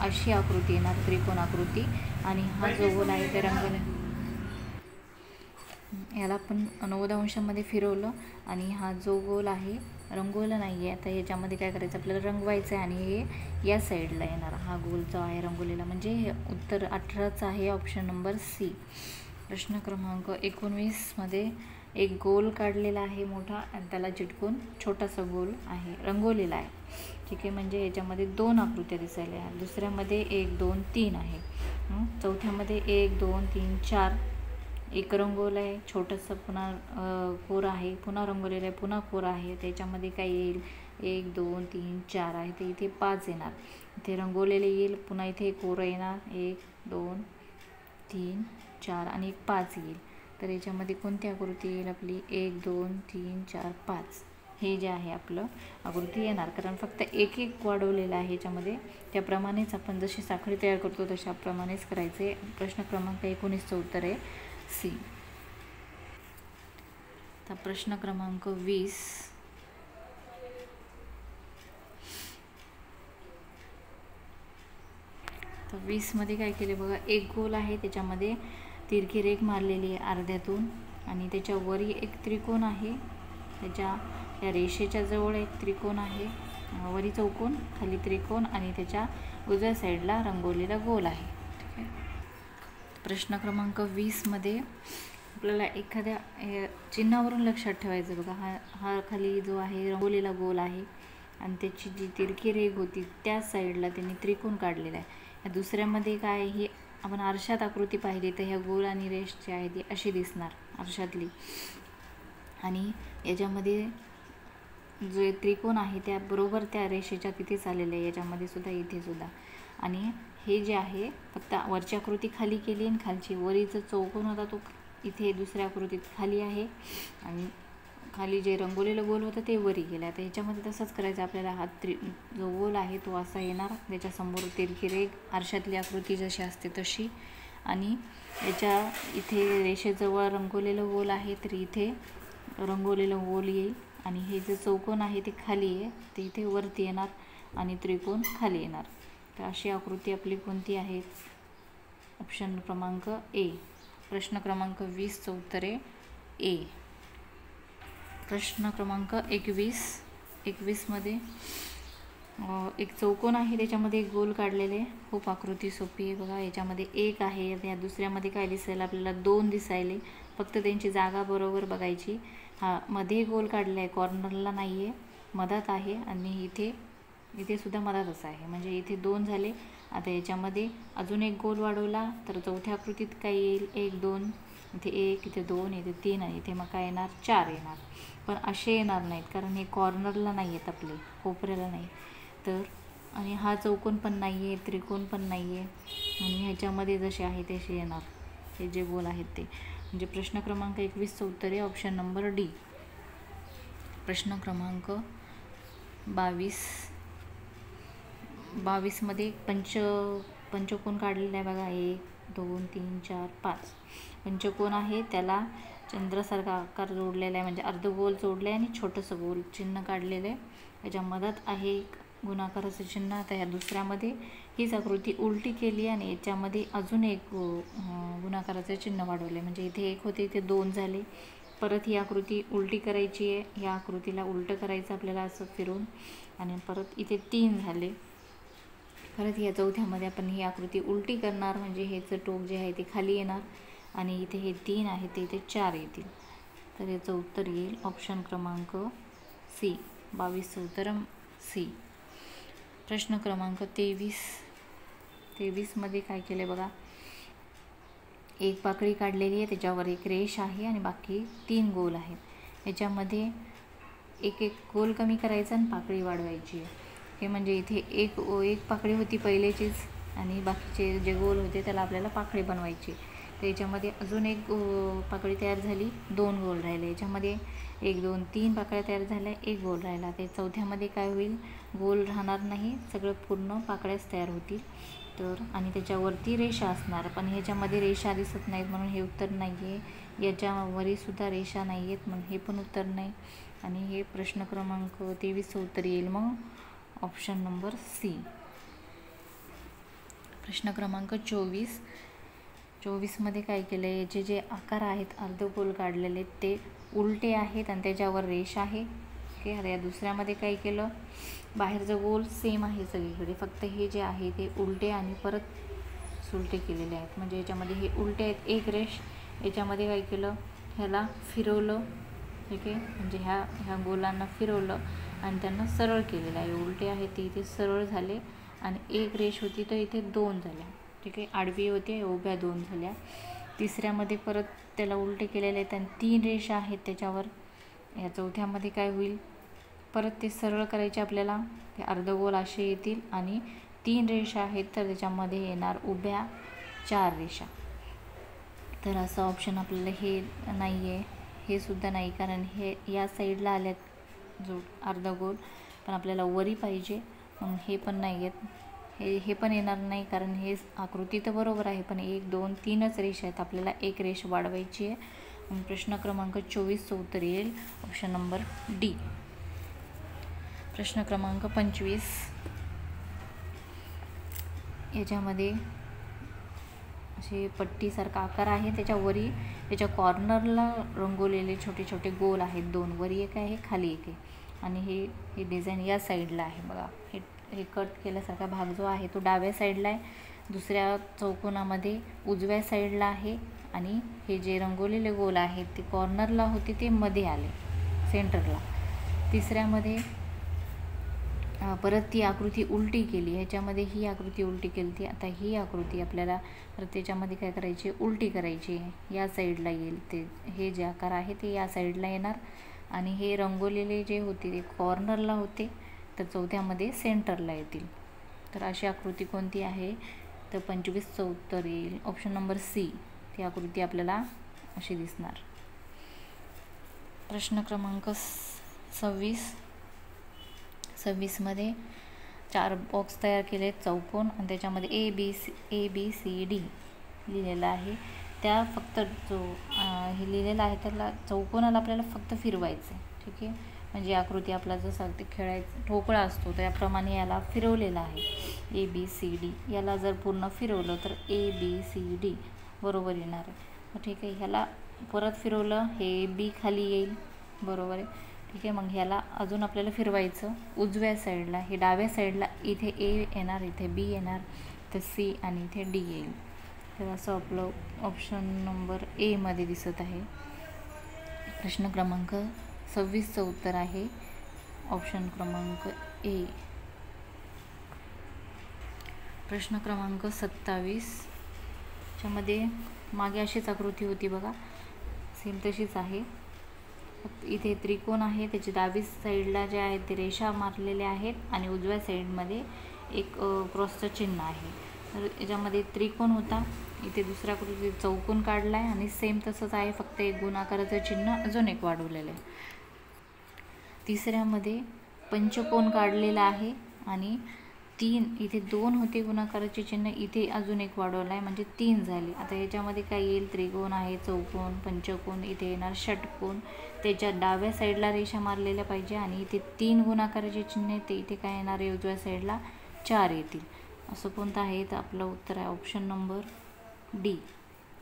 अशी आकृती येणार, त्रिकोण आकृती. आणि हा जो गोल आहे ते याला पण 90 अंशामध्ये फिरवलं आणि हा जो गोल आहे रंगवलं नाही आहे. आता याच्यामध्ये काय करायचं, आपल्याला रंगवायचं आहे आणि हे या साईडला येणार हा गोल जो आहे रंगवलेला. म्हणजे हे उत्तर 18चं आहे ऑप्शन नंबर सी. प्रश्न क्रमांक 19मध्ये एक गोल काढलेला आहे मोठा आणि त्याला चिटकून छोटासा गोल आहे रंगवलेला आहे. ठीक आहे, म्हणजे याच्यामध्ये 2 आकृत्या दिसायला आहेत. दुसऱ्यामध्ये 1 2 3 आहे. चौथ्यामध्ये 1 2 3 4 एक रंगवलं आहे, छोटंसं पुन्हा कोरं आहे, पुन्हा रंगवलेलं आहे, पुन्हा कोरं आहे. त्याच्यामध्ये काय येईल, 1 2 3 4 आहे, तर इथे 5 येणार. इथे रंगवलेले येईल, पुन्हा इथे कोरं येणार, 1 2 3 4 आणि 5 येईल. तर याच्यामध्ये कोणती आकृती येईल आपली, 1 2 3 4 5 हे जे आहे आपलं आकृती येणार. कारण फक्त एक एक वाढवलेलं आहे याच्यामध्ये. त्याप्रमाणेच आपण जशी साखळी तयार करतो तशाप्रमाणेच करायचे. प्रश्न क्रमांक 19चं उत्तर आहे सी. आता प्रश्न क्रमांक 20. तर 20मध्ये काय केले बघा, एक गोल आहे, त्याच्यामध्ये तिरकी रेघ मारलेली आहे अर्ध्यातून आणि त्याच्या वरी एक त्रिकोण आहे. त्याच्या या रेषेच्या जवळ एक त्रिकोण आहे, वरी चौकोन, खाली त्रिकोण आणि त्याच्या उजव्या साईडला रंगवलेला गोल आहे. ठीक आहे. प्रश्न क्रमांक 20मध्ये आपल्याला एखाद्या चिन्हावरून लक्षात ठेवायचं बघा. हा खाली जो आहे रंगवलेला गोल आहे आणि त्याची जी तिरकी रेघ होती त्या साईडला त्यांनी त्रिकोण काढलेला आहे. या दुसऱ्यामध्ये काय, ही आपण आरशात आकृती पाहिली तर ह्या गोल आणि रेष जी आहे ती अशी दिसणार आरशातली. आणि याच्यामध्ये जो त्रिकोण आहे त्या बरोबर त्या रेषेच्या तिथेच आलेलं आहे, याच्यामध्ये सुद्धा इथे सुद्धा. आणि हे जे आहे फक्त वरची आकृती खाली केली आणि खालची वरीचा चौकोन होता तो इथे दुसऱ्या आकृतीत खाली आहे आणि खाली जे रंगवलेलं गोल होतं ते वरी गेलं. आता ह्याच्यामध्ये तसंच करायचं आपल्याला. हा जो गोल आहे तो असा येणार, त्याच्यासमोर तिरकी रेघ आरशातली आकृती जशी असते तशी. आणि याच्या इथे रेषेजवळ रंगवलेलं गोल आहे तर इथे रंगवलेलं गोल येईल आणि हे जे चौकोन आहे ते खाली आहे ते इथे वरती येणार आणि त्रिकोण खाली येणार. तर अशी आकृती आपली कोणती आहे, ऑप्शन क्रमांक ए. प्रश्न क्रमांक 20चं उत्तर आहे ए. प्रश्न क्रमांक 21. 21मध्ये एक चौकोन आहे, त्याच्यामध्ये एक गोल काढलेले. खूप आकृती सोपी आहे बघा. याच्यामध्ये एक आहे, या दुसऱ्यामध्ये काय दिसायला आपल्याला 2 दिसायले. फक्त त्यांची जागा बरोबर बघायची. हा मध्ये गोल काढला आहे, कॉर्नरला नाही आहे, मधात आहे आणि इथे सुद्धा मधातच आहे, म्हणजे इथे 2 झाले. आता याच्यामध्ये अजून एक गोल वाढवला तर चौथ्या आकृतीत काय येईल, 1 2, इथे 1, इथे 2, इथे 3 आणि इथे मग काय येणार, 4 येणार. पण असे येणार नाहीत कारण हे कॉर्नरला नाही आहेत आपले, कोपऱ्याला नाही. तर आणि हा चौकोन पण नाही आहे, त्रिकोण पण नाही आहे आणि ह्याच्यामध्ये जसे आहे तसे येणार हे जे गोल आहेत ते. म्हणजे प्रश्न क्रमांक 21चं उत्तर आहे ऑप्शन नंबर डी. प्रश्न क्रमांक 22. 22मध्ये पंचकोन काढलेला आहे बघा. 1 2 3 4 5 पंचकोन आहे, त्याला चंद्रासारखा आकार जोडलेला आहे, म्हणजे अर्धगोल जोडले आणि छोटंसं गोल चिन्ह काढलेलं आहे. याच्या मधात आहे एक गुणाकाराचं चिन्ह. आता ह्या दुसऱ्यामध्ये हीच आकृती उलटी केली आणि याच्यामध्ये अजून एक गुणाकाराचं चिन्ह वाढवले, म्हणजे इथे 1 होते इथे 2 झाले. परत ही आकृती उलटी करायची आहे, ह्या आकृतीला उलटं करायचं आपल्याला असं फिरून आणि परत इथे 3 झाले. परत या चौथ्यामध्ये आपण ही आकृती उलटी करणार, म्हणजे हेचं टोक जे आहे ते खाली येणार आणि इथे हे 3 आहे ते इथे 4 येतील. तर याचं उत्तर येईल ऑप्शन क्रमांक सी. 22चं उत्तर सी. प्रश्न क्रमांक 23. 23मध्ये काय केले बघा, एक पाकळी काढलेली आहे, त्याच्यावर एक रेष आहे आणि बाकी 3 गोल आहेत. याच्यामध्ये एक गोल कमी करायचा आणि पाकळी वाढवायची आहे. हे म्हणजे इथे एक पाकळी होती पहिलेचीच आणि बाकीचे जे गोल होते त्याला आपल्याला पाकळी बनवायची. तर याच्यामध्ये अजून एक पाकळी तयार झाली, 2 गोल राहिले. याच्यामध्ये 1 2 3 पाकळ्या तयार झाल्या, 1 गोल राहिला. ते चौथ्यामध्ये काय होईल, गोल राहणार नाही, सगळं पूर्ण पाकळ्याच तयार होतील. तर आणि त्याच्यावरती रेषा असणार, पण ह्याच्यामध्ये रेषा दिसत नाहीत म्हणून हे उत्तर नाही आहे. याच्यावरीसुद्धा रेषा नाही आहेत म्हणून हे पण उत्तर नाही. आणि हे प्रश्न क्रमांक 23चं उत्तर येईल मग ऑप्शन नंबर सी. प्रश्न क्रमांक 24. 24मध्ये काय केलं आहे, याचे जे आकार आहेत अर्धगोल काढलेले ते उलटे आहेत आणि त्याच्यावर रेषा आहे. ओके. अरे या दुसऱ्यामध्ये काय केलं, बाहेरचं गोल सेम आहे सगळीकडे, फक्त हे जे आहे ते उलटे आणि परत सुलटे केलेले आहेत, म्हणजे याच्यामध्ये हे उलटे आहेत. एक रेष याच्यामध्ये काय केलं, ह्याला फिरवलं, ठीक आहे, म्हणजे ह्या गोलांना फिरवलं आणि त्यांना सरळ केलेलं आहे. उलटे आहेत ते इथे सरळ झाले आणि एक रेष होती तर इथे 2 झाल्या, ठीक आहे, आडवी होती, उभ्या 2 झाल्या. तिसऱ्यामध्ये परत त्याला उलटे केलेले आहेत आणि 3 रेषा आहेत त्याच्यावर. या चौथ्यामध्ये काय होईल, परत ते सरळ करायचे आपल्याला, ते अर्धगोल असे येतील आणि 3 रेषा आहेत तर त्याच्यामध्ये येणार उभ्या 4 रेषा. तर असं ऑप्शन आपल्याला हे नाही आहे, हे सुद्धा नाही, कारण हे या साईडला आल्यात जो अर्धगोल, पण आपल्याला वरी पाहिजे, मग हे पण नाही आहेत. हे पण येणार नाही, कारण हे आकृती तर बरोबर आहे पण 1 2 3च रेषा आहेत, आपल्याला एक रेष वाढवायची आहे. मग प्रश्न क्रमांक 24चं उत्तर येईल ऑप्शन नंबर डी. प्रश्न क्रमांक 25, याच्यामध्ये असे पट्टीसारखा आकार आहे, त्याच्यावरी त्याच्या कॉर्नरला रंगवलेले छोटे छोटे गोल आहेत 2, वरी एक आहे खाली एक आहे, आणि हे डिझाईन या साईडला आहे बघा. हे कट केल्यासारखा भाग जो आहे तो डाव्या साईडला आहे, दुसऱ्या चौकोनामध्ये उजव्या साईडला आहे, आणि हे जे रंगवलेले गोल आहेत ते कॉर्नरला होते ते मध्ये आले सेंटरला. तिसऱ्यामध्ये परत ती आकृती उलटी केली, ह्याच्यामध्ये ही आकृती उलटी केली ती, आता ही आकृती आपल्याला परत त्याच्यामध्ये काय करायची, उलटी करायची, या साईडला येईल ते, हे जे आकार आहे ते या साईडला येणार, आणि हे रंगवलेले जे होते ते कॉर्नरला होते तर चौथ्यामध्ये सेंटरला येतील. तर अशी आकृती कोणती आहे, तर 25चं उत्तर येईल ऑप्शन नंबर सी. ती आकृती आपल्याला अशी दिसणार. प्रश्न क्रमांक 26मध्ये 4 बॉक्स तयार केले चौकोन, आणि त्याच्यामध्ये ए बी सी डी लिहिलेलं आहे. त्या फक्त जो हे लिहिलेलं आहे त्याला चौकोनाला आपल्याला फक्त फिरवायचं आहे, ठीक आहे. म्हणजे आकृती आपला जसा ते खेळायचं ठोकळा असतो त्याप्रमाणे याला फिरवलेला आहे. ABCD याला जर पूर्ण फिरवलं तर ABCD बरोबर येणार आहे, ठीक आहे. ह्याला परत फिरवलं, हे B खाली येईल, बरोबर आहे, ठीक आहे. मग ह्याला अजून आपल्याला फिरवायचं उजव्या साईडला, हे डाव्या साईडला, इथे A येणार, इथे B येणार, तर C आणि इथे D येईल. तर असं आपलं ऑप्शन नंबर ए मध्ये दिसत आहे. प्रश्न क्रमांक 26चं उत्तर आहे ऑप्शन क्रमांक ए. प्रश्न क्रमांक 27, च्यामध्ये मागे अशीच आकृती होती बघा, सेम तशीच आहे. इथे त्रिकोण आहे, त्याची डावी साईडला जे आहेत ते रेषा मारलेल्या आहेत, आणि उजव्या साईडमध्ये एक क्रॉसचं चिन्ह आहे. तर याच्यामध्ये त्रिकोण होता, इथे दुसऱ्या आकृतीत चौकोन काढला आहे, आणि सेम तसंच आहे, फक्त एक गुणाकाराचं चिन्ह अजून एक वाढवलेलं आहे. तिसऱ्यामध्ये पंचकोन काढलेला आहे, आणि 3 इथे 2 होते गुणाकाराचे चिन्ह, इथे अजून एक वाढवला आहे, म्हणजे 3 झाले. आता याच्यामध्ये काय येईल, त्रिकोण आहे, चौकोन, पंचकोन, इथे येणार षटकोन. त्याच्या डाव्या साईडला रेषा मारलेल्या पाहिजे, आणि इथे 3 गुणाकाराचे चिन्ह आहे, ते इथे काय येणार आहे, उजव्या साईडला 4 येतील. असं कोणतं आहे, तर आपलं उत्तर आहे ऑप्शन नंबर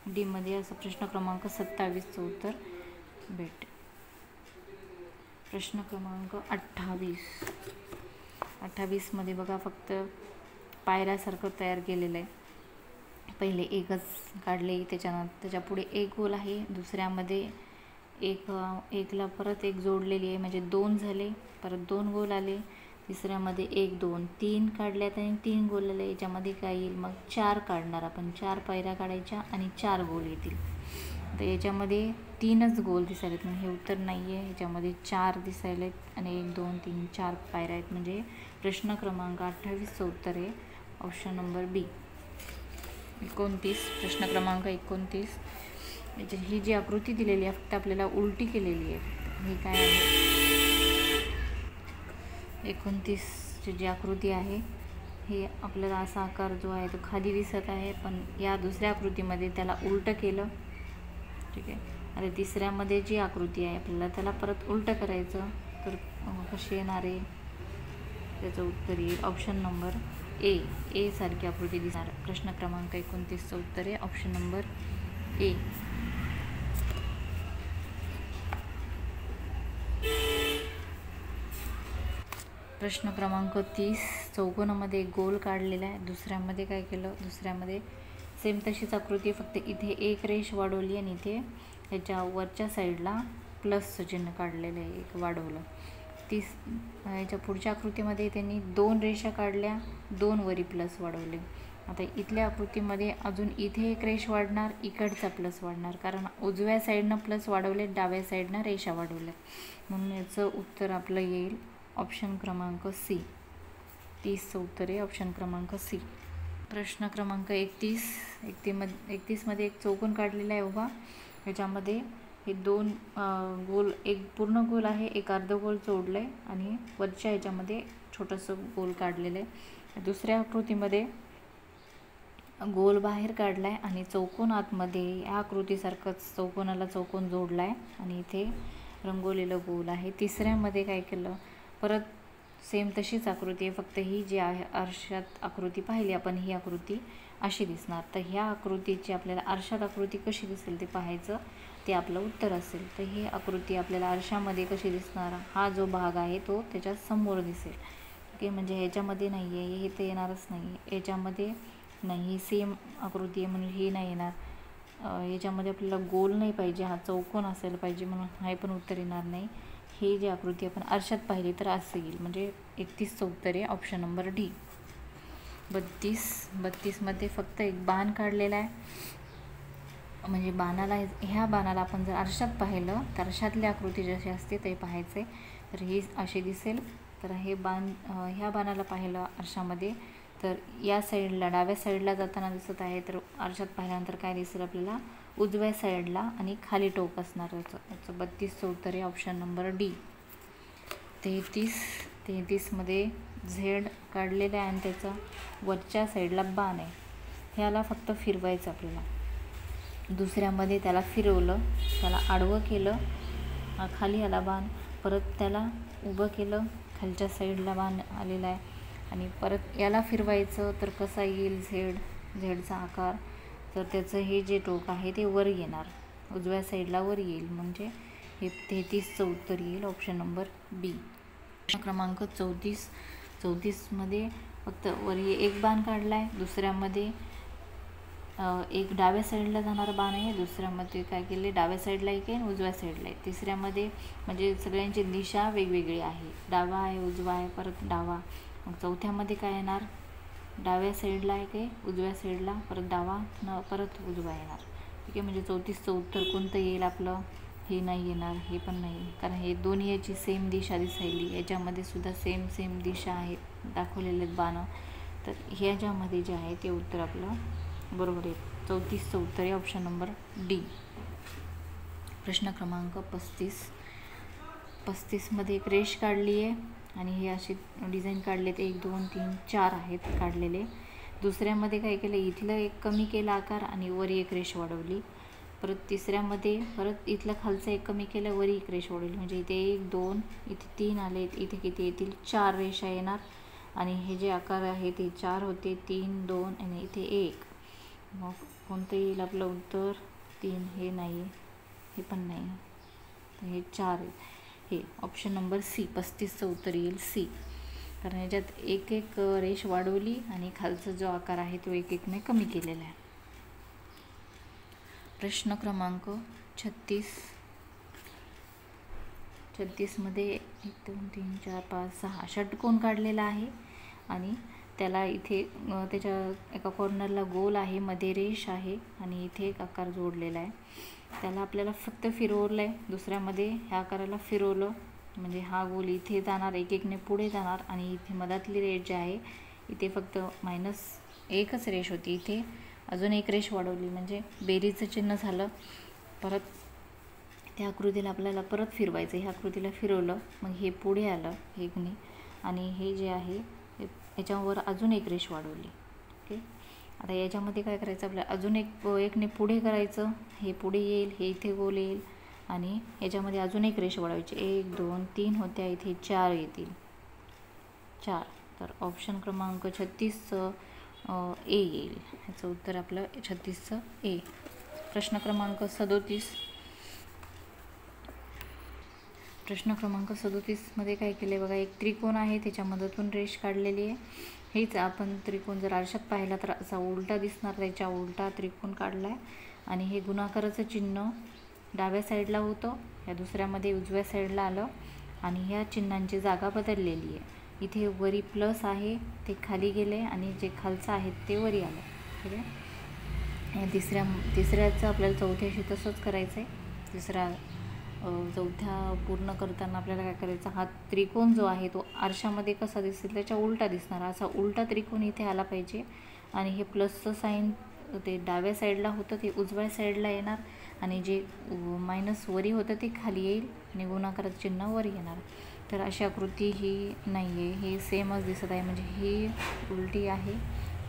डी मध्ये असं प्रश्न क्रमांक 27चं उत्तर भेटेल. प्रश्न क्रमांक 28मध्ये बघा फक्त पायऱ्यासारखं तयार केलेलं आहे. पहिले एकच काढले, त्याच्या पुढे एक गोल आहे, दुसऱ्यामध्ये एकला परत एक जोडलेली आहे, म्हणजे 2 झाले, परत 2 गोल आले, तिसऱ्यामध्ये 1 2 3 काढल्यात आणि 3 गोल आले. याच्यामध्ये काय येईल, मग 4 काढणार आपण, 4 पायऱ्या काढायच्या आणि 4 गोल येतील. तर याच्यामध्ये 3च गोल दिसायलेत, म्हणजे हे उत्तर नाही आहे. याच्यामध्ये 4 दिसायलेत आणि 1 2 3 4 पायऱ्या आहेत, म्हणजे प्रश्न क्रमांक 28चं उत्तर आहे ऑप्शन नंबर बी. 29, प्रश्न क्रमांक 29, ही जी आकृती दिलेली आहे फक्त आपल्याला उलटी केलेली आहे. ही काय आहे, 29ची जी आकृती आहे हे आपल्याला असा आकार जो आहे तो खाली दिसत आहे, पण या दुसऱ्या आकृतीमध्ये त्याला उलटं केलं, ठीक आहे. आणि तिसऱ्यामध्ये जी आकृती आहे आपल्याला त्याला परत उलटं करायचं, तर कशी येणार आहे, त्याचं उत्तर येईल ऑप्शन नंबर ए सारखी आकृती दिसणार. प्रश्न क्रमांक 29चं उत्तर आहे ऑप्शन नंबर ए. प्रश्न क्रमांक 30, चौकोनामध्ये एक गोल काढलेला आहे, दुसऱ्यामध्ये काय केलं, दुसऱ्यामध्ये सेम तशीच आकृती, फक्त इथे एक रेष वाढवली आणि इथे ह्याच्या वरच्या साईडला प्लसचं चिन्ह काढलेलं आहे, एक वाढवलं. ह्याच्या पुढच्या आकृतीमध्ये त्यांनी 2 रेषा काढल्या, 2 वरी प्लस वाढवले. आता इथल्या आकृतीमध्ये अजून इथे एक रेष वाढणार, इकडचा प्लस वाढणार, कारण उजव्या साईडनं प्लस वाढवले, डाव्या साईडनं रेषा वाढवल्या, म्हणून याचं उत्तर आपलं येईल ऑप्शन क्रमांक सी. 30चं उत्तर आहे ऑप्शन क्रमांक सी. प्रश्न क्रमांक 31 मध्ये एक चौकोन काढलेला आहे बघा. याच्यामध्ये हे दोन गोल, एक पूर्ण गोल आहे, एक अर्धगोल जोडलं आहे आणि वरच्या ह्याच्यामध्ये छोटंसं गोल काढलेलं आहे. दुसऱ्या आकृतीमध्ये गोल बाहेर काढला आहे आणि चौकोन आतमध्ये या आकृतीसारखंच चौकोनाला चौकोन जोडला आहे आणि इथे रंगवलेलं गोल आहे. तिसऱ्यामध्ये काय केलं, परत सेम तशीच आकृती आहे, फक्त ही जी आहे आरशात आकृती पाहिली आपण, ही आकृती अशी दिसणार. तर ह्या आकृतीची आपल्याला आरशात आकृती कशी दिसेल ते पाहायचं, ते आपलं उत्तर असेल. तर ही आकृती आपल्याला आरशामध्ये कशी दिसणार, हा जो भाग आहे तो त्याच्या समोर दिसेल. ओके, म्हणजे ह्याच्यामध्ये नाही आहे, हे तर येणारच नाही, याच्यामध्ये नाही, सेम आकृती आहे म्हणून ही नाही येणार. याच्यामध्ये आपल्याला गोल नाही पाहिजे, हा चौकोन असायला पाहिजे, म्हणून हे पण उत्तर येणार नाही. ही जी आकृती आपण आरशात पाहिली तर असं येईल, म्हणजे 31चं उत्तर आहे ऑप्शन नंबर डी. 32मध्ये फक्त एक बाण काढलेला आहे, म्हणजे ह्या बाणाला आपण जर आरशात पाहिलं तर आरशातली आकृती जशी असते ते पाहायचे, तर ही अशी दिसेल. तर हे बाण, ह्या बाणाला पाहिलं आरशामध्ये तर या साईडला डाव्या साईडला जाताना दिसत आहे, तर आरशात पाहिल्यानंतर काय दिसेल आपल्याला, उजव्या साईडला आणि खाली टोक असणार. याचं 32चं उत्तर आहे ऑप्शन नंबर डी. 33मध्ये झेड काढलेला आहे आणि त्याचा वरच्या साईडला बाण आहे, ह्याला फक्त फिरवायचं आपल्याला. दुसऱ्यामध्ये त्याला फिरवलं, त्याला आडवं केलं, खाली आला बाण, परत त्याला उभं केलं, खालच्या साईडला बाण आलेला आहे आणि परत याला फिरवायचं, तर कसा येईल झेडचा आकार, तर त्याचं हे जे टोक आहे ते वर येणार, उजव्या साईडला वर येईल, म्हणजे हे 33चं उत्तर येईल ऑप्शन नंबर बी. क्रमांक 34मध्ये फक्त वर एक बाण काढला आहे, दुसऱ्यामध्ये एक डाव्या साईडला जाणारा बाण आहे, दुसऱ्यामध्ये काय केले, डाव्या साईडला एक आहे, उजव्या साईडला आहे. तिसऱ्यामध्ये म्हणजे सगळ्यांची दिशा वेगवेगळी आहे, डावा आहे, उजवा आहे, परत डावा. मग चौथ्यामध्ये काय येणार, डाव्या साईडला आहे काय, उजव्या साईडला, परत डावा, परत उजवा येणार. ठीक आहे, म्हणजे 34चं उत्तर कोणतं येईल आपलं, हे नाही येणार, हे पण नाही, कारण हे दोन्ही याची सेम दिशा दिसायली, याच्यामध्ये सुद्धा सेम दिशा आहेत दाखवलेले आहेत बाणं, तर ह्याच्यामध्ये जे आहे ते उत्तर आपलं बरोबर आहे. 34चं उत्तर आहे ऑप्शन नंबर डी. प्रश्न क्रमांक 35मध्ये एक रेष काढली आहे आणि हे असे डिझाईन काढलेत, 1 2 3 4 आहेत काढलेले. दुसऱ्यामध्ये काय केलं, इथलं एक कमी केला आकार आणि वर एक रेष वाढवली. परत तिसऱ्यामध्ये परत इथलं खालचं एक कमी केलं, वर एक रेष वाढवली, म्हणजे इथे 1 2, इथे 3 आले, इथे किती येतील, 4 रेषा येणार. आणि हे जे आकार आहे ते 4 होते, 3 2 आणि इथे 1. मग कोणतं येईल आपलं उत्तर, 3, हे नाही, हे पण नाही, तर हे 4 आहेत, हे ऑप्शन नंबर सी. 35चं उत्तर येईल सी, कारण याच्यात एक रेष वाढवली आणि खालचा जो आकार आहे तो एक ने कमी केलेला आहे. प्रश्न क्रमांक 36मध्ये 1 2 3 4 5 6 षटकोन काढलेला आहे आणि त्याला इथे त्याच्या एका कॉर्नरला गोल आहे, मध्ये रेष आहे आणि इथे एक आकार जोडलेला आहे. त्याला आपल्याला फक्त फिरवलं आहे, दुसऱ्यामध्ये ह्या आकाराला फिरवलं, म्हणजे हा गोल इथे जाणार, एकने पुढे जाणार आणि इथे मधातली रेष जी आहे इथे फक्त -1च रेष होती, इथे अजून एक रेष वाढवली, म्हणजे बेरीचं चिन्ह झालं. परत त्या आकृतीला आपल्याला परत फिरवायचं, ह्या आकृतीला फिरवलं, मग हे पुढे आलं एकने आणि हे जे आहे याच्यावर अजून एक रेष वाढवली. ओके, आता याच्यामध्ये काय करायचं, आपल्याला अजून एकने पुढे करायचं, हे पुढे येईल, हे इथे गोल येईल आणि याच्यामध्ये अजून एक रेष वाढवायची, 1 2 3 होत्या, इथे 4 येतील, 4. तर ऑप्शन क्रमांक 36चं ए येईल, ह्याचं उत्तर आपलं 36चं ए. प्रश्न क्रमांक 37मध्ये काय केलं बघा, एक त्रिकोण आहे, त्याच्या मधातून रेष काढलेली आहे. हेच आपण त्रिकोण जर आरशात पाहिला तर असा उलटा दिसणार, त्याच्या उलटा त्रिकोण काढला आहे आणि हे गुणाकाराचं चिन्ह डाव्या साईडला होतं, या दुसऱ्यामध्ये उजव्या साईडला आलं आणि ह्या चिन्हांची जागा बदललेली आहे. इथे वरी प्लस आहे ते खाली गेले आणि जे खालचं आहे ते वरी आलं. ठीक आहे. तिसऱ्याचं आपल्याला चौथ्याशी तसंच करायचं आहे. चौथ्या पूर्ण करताना आपल्याला काय करायचं, हा त्रिकोण जो आहे तो आरशामध्ये कसा दिसेल त्याच्या उलटा दिसणार, असा उलटा त्रिकोण इथे आला पाहिजे. आणि हे प्लसचं साईन ते डाव्या साईडला होतं ते उजव्या साईडला येणार आणि जे मायनस वरी होतं ते खाली येईल आणि गुणाकाराचं चिन्ह वरी येणार. तर अशी आकृती ही नाही आहे, हे सेमच दिसत आहे, म्हणजे ही उलटी आहे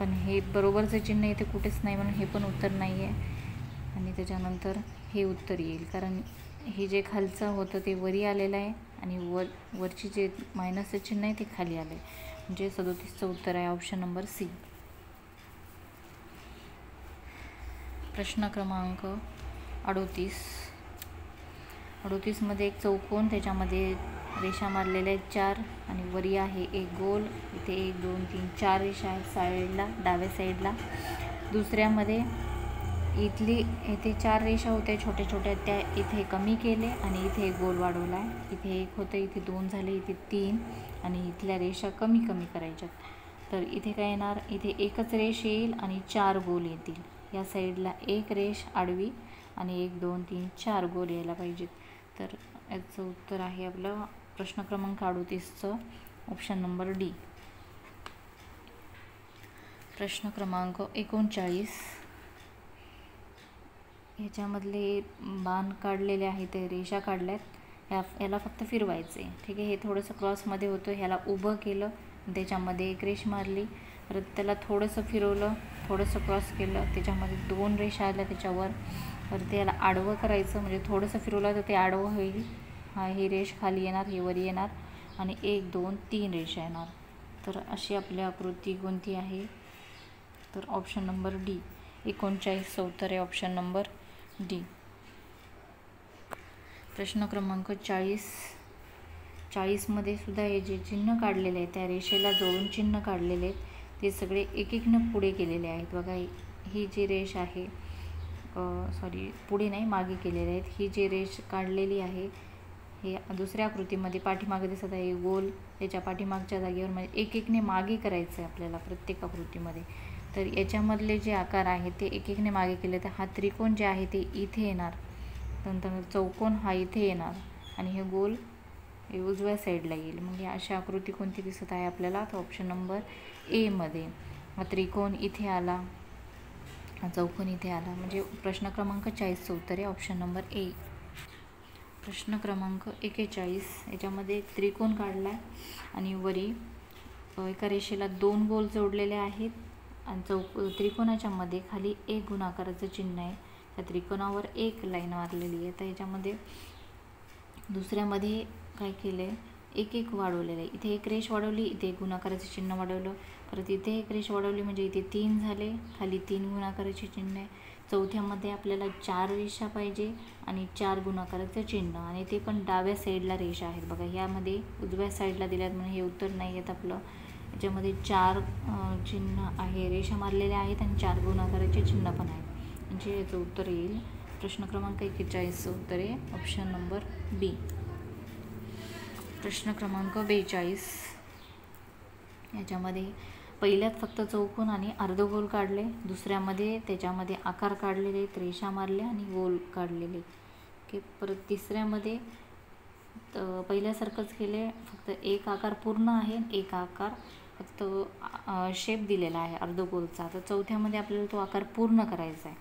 पण हे बरोबरचं चिन्ह इथे कुठेच नाही म्हणून हे पण उत्तर नाही आहे. आणि त्याच्यानंतर हे उत्तर येईल कारण हे जे खालचं होतं ते वरी आलेलं आहे आणि वरची जे मायनसचं चिन्ह आहे ते खाली आलं आहे, म्हणजे 37चं उत्तर आहे ऑप्शन नंबर सी. प्रश्न क्रमांक 38 मध्ये एक चौकोन, त्याच्यामध्ये रेषा मारलेल्या आहेत 4 आणि वरी आहे एक गोल. इथे 1 2 3 4 रेषा आहेत साईडला, डाव्या साईडला. दुसऱ्यामध्ये इथे 4 रेषा होत्या छोट्या छोट्या, त्या इथे कमी केले आणि इथे एक गोल वाढवला आहे. इथे 1 होतं, इथे 2 झाले, इथे 3 आणि इथल्या रेषा कमी करायच्यात. तर इथे काय येणार, इथे एकच रेष येईल आणि 4 गोल येतील. या साईडला एक रेष आडवी आणि 1 2 3 4 गोल यायला पाहिजेत. तर याचं उत्तर आहे आपलं प्रश्न क्रमांक 38चं ऑप्शन नंबर डी. प्रश्न क्रमांक 39, ह्याच्यामधले बाण काढलेले आहेत, रेषा काढल्यात, याला फक्त फिरवायचं आहे. ठीक आहे. हे थोडंसं क्रॉसमध्ये होतं, ह्याला उभं केलं, त्याच्यामध्ये एक रेष मारली, परत त्याला थोडंसं फिरवलं, थोडंसं क्रॉस केलं, त्याच्यामध्ये 2 रेषा आल्या त्याच्यावर. परत याला आडवं करायचं, म्हणजे थोडंसं फिरवलं तर ते आडवं होईल. ही रेष खाली येणार, ही वरी येणार आणि 1 2 3 रेषा येणार. तर अशी आपली आकृती कोणती आहे, तर ऑप्शन नंबर डी. 39चं उत्तर आहे ऑप्शन नंबर डी. प्रश्न क्रमांक 40 मध्ये सुद्धा हे जे चिन्ह काढलेले आहेत त्या रेषेला जोडून चिन्ह काढलेले आहेत ते सगळे एक पुढे केलेले आहेत. बघा, ही जी रेष आहे, पुढे नाही मागे केलेले आहेत. ही जी रेष काढलेली आहे हे दुसऱ्या आकृतीमध्ये पाठीमागे दिसत आहे गोल, त्याच्या पाठीमागच्या जागेवर म्हणजे एक मागे करायचं आहे आपल्याला प्रत्येक आकृतीमध्ये. तर याच्यामधले जे आकार आहेत ते एक मागे केले तर हा त्रिकोण जे आहे ते इथे येणार, नंतर चौकोन हा इथे येणार आणि हे गोल हे उजव्या साईडला येईल. मग अशी आकृती कोणती दिसत आहे आपल्याला, तर ऑप्शन नंबर ए मध्ये. हा त्रिकोण इथे आला, हा चौकोन इथे आला, म्हणजे प्रश्न क्रमांक 40चं उत्तर आहे ऑप्शन नंबर ए. प्रश्न क्रमांक 41, याच्यामध्ये एक त्रिकोण काढला आहे आणि वरी एका रेषेला 2 गोल जोडलेले आहेत आणि त्रिकोणाच्या मध्ये खाली एक गुणाकाराचं चिन्ह आहे. त्या त्रिकोणावर एक लाईन मारलेली आहे. तर याच्यामध्ये दुसऱ्यामध्ये काय केलं आहे, एक वाढवलेलं आहे. इथे एक रेष वाढवली, इथे एक गुणाकाराचं चिन्ह वाढवलं, परत इथे एक रेष वाढवली म्हणजे इथे 3 झाले, खाली 3 गुणाकाराचे चिन्ह आहे. चौथ्यामध्ये आपल्याला 4 रेषा पाहिजे आणि 4 गुणाकाराचं चिन्ह आणि ते पण डाव्या साईडला रेषा आहेत. बघा, ह्यामध्ये उजव्या साईडला दिल्यात म्हणून हे उत्तर नाही येत आपलं. याच्यामध्ये 4 चिन्ह आहे, रेषा मारलेल्या आहेत आणि 4 गुणाकाराचे चिन्ह पण आहेत, म्हणजे याचं उत्तर येईल प्रश्न क्रमांक 41चं उत्तर आहे ऑप्शन नंबर बी. प्रश्न क्रमांक 42, याच्यामध्ये पहिल्यात फक्त चौकोन आणि अर्धगोल काढले, दुसऱ्यामध्ये त्याच्यामध्ये आकार काढलेले, रेषा मारल्या आणि गोल काढलेले. ओके. परत तिसऱ्यामध्ये पहिल्यासारखंच केले, फक्त एक आकार पूर्ण आहे, एक आकार फक्त शेप दिलेला आहे अर्धगोलचा. तर चौथ्यामध्ये आपल्याला तो आकार पूर्ण करायचा आहे.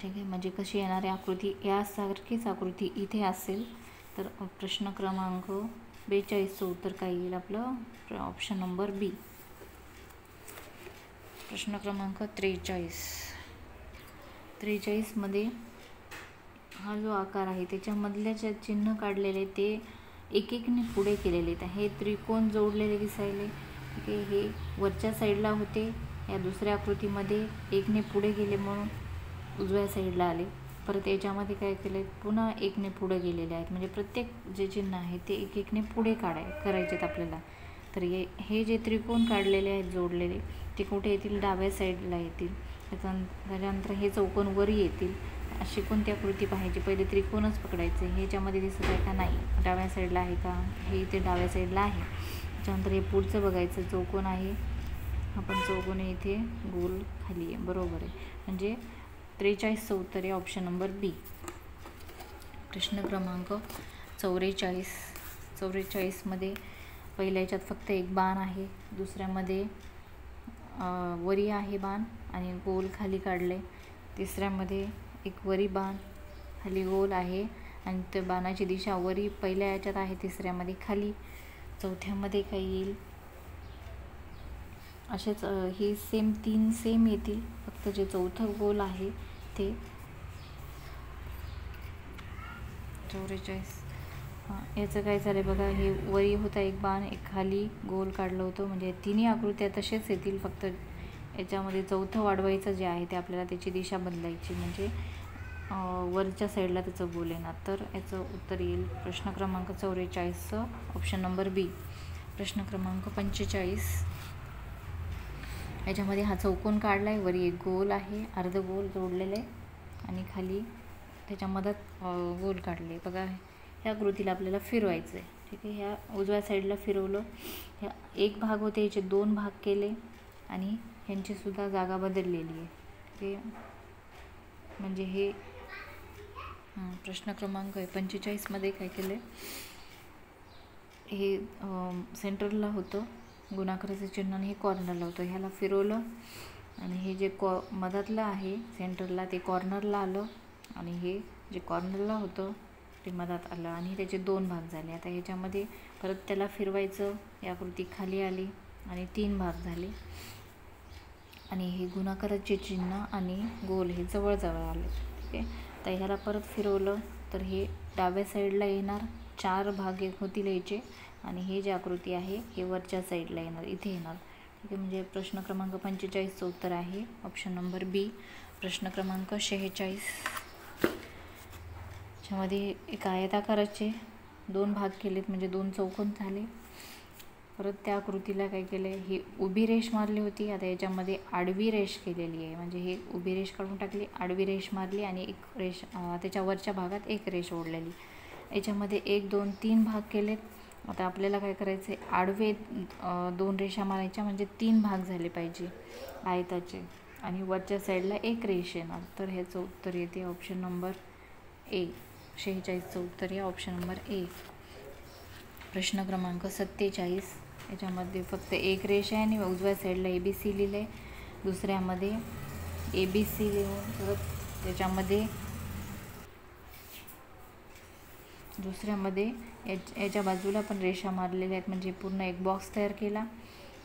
ठीक आहे. म्हणजे कशी येणारी आकृती, यासारखीच आकृती इथे असेल. तर प्रश्न क्रमांक 42चं उत्तर काय येईल आपलं ऑप्शन नंबर बी. प्रश्न क्रमांक 43 मध्ये हा जो आकार आहे त्याच्यामधल्या जे चिन्ह काढलेले ते एकेकने पुढे केलेले आहेत. हे त्रिकोण जोडलेले दिसायले. ठीक आहे. हे वरच्या साईडला होते, या दुसऱ्या आकृतीमध्ये एकने पुढे गेले म्हणून उजव्या साईडला आले. परत याच्यामध्ये काय केलं आहे, पुन्हा एकने पुढे गेलेले आहेत, म्हणजे प्रत्येक जे चिन्ह आहे ते एकने पुढे करायचे आहेत आपल्याला. तर हे जे त्रिकोण काढलेले आहेत जोडलेले ते कुठे येतील, डाव्या साईडला येतील. त्याच्यानंतर हे चौकोन वरी येतील अशी कोणती आकृती पाहायची, पहिले त्रिकोणच पकडायचे. ह्याच्यामध्ये दिसत आहे का, नाही. डाव्या साईडला आहे का, हे इथे डाव्या साईडला आहे. त्याच्यानंतर हे पुढचं बघायचं, चौकोन आहे, आपण चौकोन इथे, गोल खाली आहे, बरोबर आहे. म्हणजे 43चं उत्तर आहे ऑप्शन नंबर बी. प्रश्न क्रमांक 44मध्ये पहिल्या याच्यात फक्त एक बाण आहे, दुसऱ्यामध्ये वरी आहे बाण आणि गोल खाली काढले, तिसऱ्यामध्ये एक वरी बाण खाली गोल आहे आणि त्या बाणाची दिशा वरी पहिल्या याच्यात आहे, तिसऱ्यामध्ये खाली, चौथ्यामध्ये काय येईल, असेच ही तीन सेम येतील, फक्त जे चौथं गोल आहे ते 44. याचं काय झालं बघा, हे वरी होता एक बाण, एक खाली गोल काढलं होतं, म्हणजे तिन्ही आकृत्या तसेच येतील, फक्त याच्यामध्ये चौथं वाढवायचं जे आहे ते आपल्याला त्याची दिशा बदलायची, म्हणजे वरच्या साईडला त्याचं गोल येणार. तर याचं उत्तर येईल प्रश्न क्रमांक 44चं ऑप्शन नंबर बी. प्रश्न क्रमांक 45, याच्यामध्ये हा चौकोन काढला आहे, वरी एक गोल आहे, अर्धगोल जोडलेले आणि खाली त्याच्या मधात गोल काढले. बघा ह्या आकृतीला आपल्याला फिरवायचं आहे, ठीक आहे. ह्या उजव्या साईडला फिरवलं, ह्या एक भाग होते, याचे 2 भाग केले आणि ह्यांचीसुद्धा जागा बदललेली आहे, ठीक आहे. म्हणजे हे प्रश्न क्रमांक 45मध्ये काय केलं, हे सेंटरला होतं गुणाकाराचं चिन्ह आणि हे कॉर्नरला होतं, ह्याला फिरवलं आणि हे जे मधातलं आहे सेंटरला ते कॉर्नरला आलं आणि हे जे कॉर्नरला होतं ते मधात आलं आणि त्याचे 2 भाग झाले. आता ह्याच्यामध्ये परत त्याला फिरवायचं, ही आकृती खाली आली आणि 3 भाग झाले आणि हे गुणाकाराचे चिन्ह आणि गोल हे जवळजवळ आले, ठीक आहे. तर ह्याला परत फिरवलं तर हे डाव्या साईडला येणार, 4 भाग होतील याचे आणि हे जे आकृती आहे हे वरच्या साईडला येणार, इथे येणार, ठीक आहे. म्हणजे प्रश्न क्रमांक 45चं उत्तर आहे ऑप्शन नंबर बी. प्रश्न क्रमांक 46, त्याच्यामध्ये एक आयताकाराचे 2 भाग केलेत, म्हणजे 2 चौकोन झाले. परत त्या आकृतीला काय केलं आहे, ही उभी रेष मारली होती, आता याच्यामध्ये आडवी रेष केलेली आहे, म्हणजे हे उभी रेष काढून टाकली, आडवी रेष मारली आणि एक रेष त्याच्या वरच्या भागात एक रेष ओढलेली. याच्यामध्ये 1, 2, 3 भाग केलेत. आता आपल्याला काय करायचं आहे, आडवे 2 रेषा मारायच्या, म्हणजे 3 भाग झाले पाहिजे आयताचे आणि वरच्या साईडला एक रेष येणार. तर ह्याचं उत्तर येते ऑप्शन नंबर ए. 46चं उत्तर आहे ऑप्शन नंबर ए. प्रश्न क्रमांक 47, याच्यामध्ये फक्त एक रेष आहे आणि उजव्या साईडला ABC लिहिलं आहे, दुसऱ्यामध्ये ABC लिहून परत त्याच्यामध्ये दुसऱ्यामध्ये याच्या बाजूला पण रेषा मारलेल्या आहेत, म्हणजे पूर्ण एक बॉक्स तयार केला.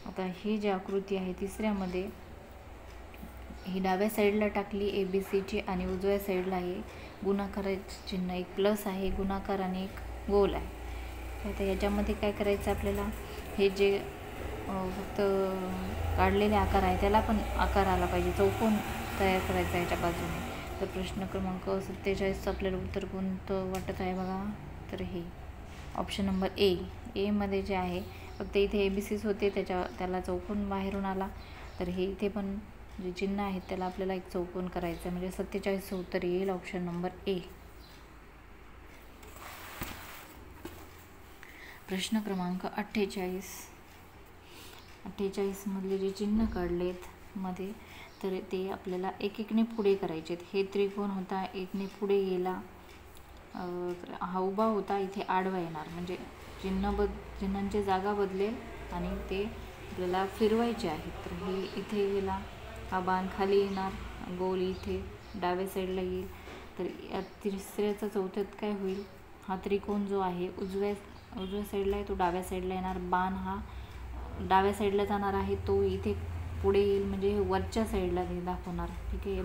आता ही जी आकृती आहे तिसऱ्यामध्ये ही डाव्या साईडला टाकली ABCची आणि उजव्या साईडला आहे गुणाकाराचे चिन्ह, एक प्लस आहे गुणाकार आणि एक गोल आहे. आता याच्यामध्ये काय करायचं आपल्याला, हे जे फक्त काढलेले आकार आहे त्याला पण आकार आला पाहिजे, चौकोन तयार करायचा याच्या बाजूने. तर प्रश्न क्रमांक 47चं आपल्याला उत्तर कोणतं वाटत आहे बघा, तर हे ऑप्शन नंबर ए. एमध्ये जे आहे फक्त इथे ABCच होते, त्याला चौकोन बाहेरून आला, तर हे इथे पण जे चिन्ह आहेत त्याला आपल्याला एक चौकोन करायचं आहे, म्हणजे 47चं उत्तर येईल ऑप्शन नंबर ए. प्रश्न क्रमांक 48 मधले जे चिन्ह काढलेत मध्ये, तर ते आपल्याला एकेकने पुढे करायचे आहेत. हे त्रिकोण होता, एकने पुढे गेला, हा उभा होता, इथे आडवा येणार, म्हणजे चिन्हांची जागा बदलेल आणि ते आपल्याला फिरवायचे आहेत. तर हे इथे गेला, हा बाण खाली येणार, गोल इथे डाव्या साईडला येईल. तर या तिसऱ्याचा चौथ्यात काय होईल, हा त्रिकोण जो आहे उजव्या साईडला आहे तो डाव्या साईडला येणार, बाण हा डाव्या साईडला जाणार आहे तो इथे पुढे येईल, म्हणजे हे वरच्या साईडला ते दाखवणार, ठीक आहे.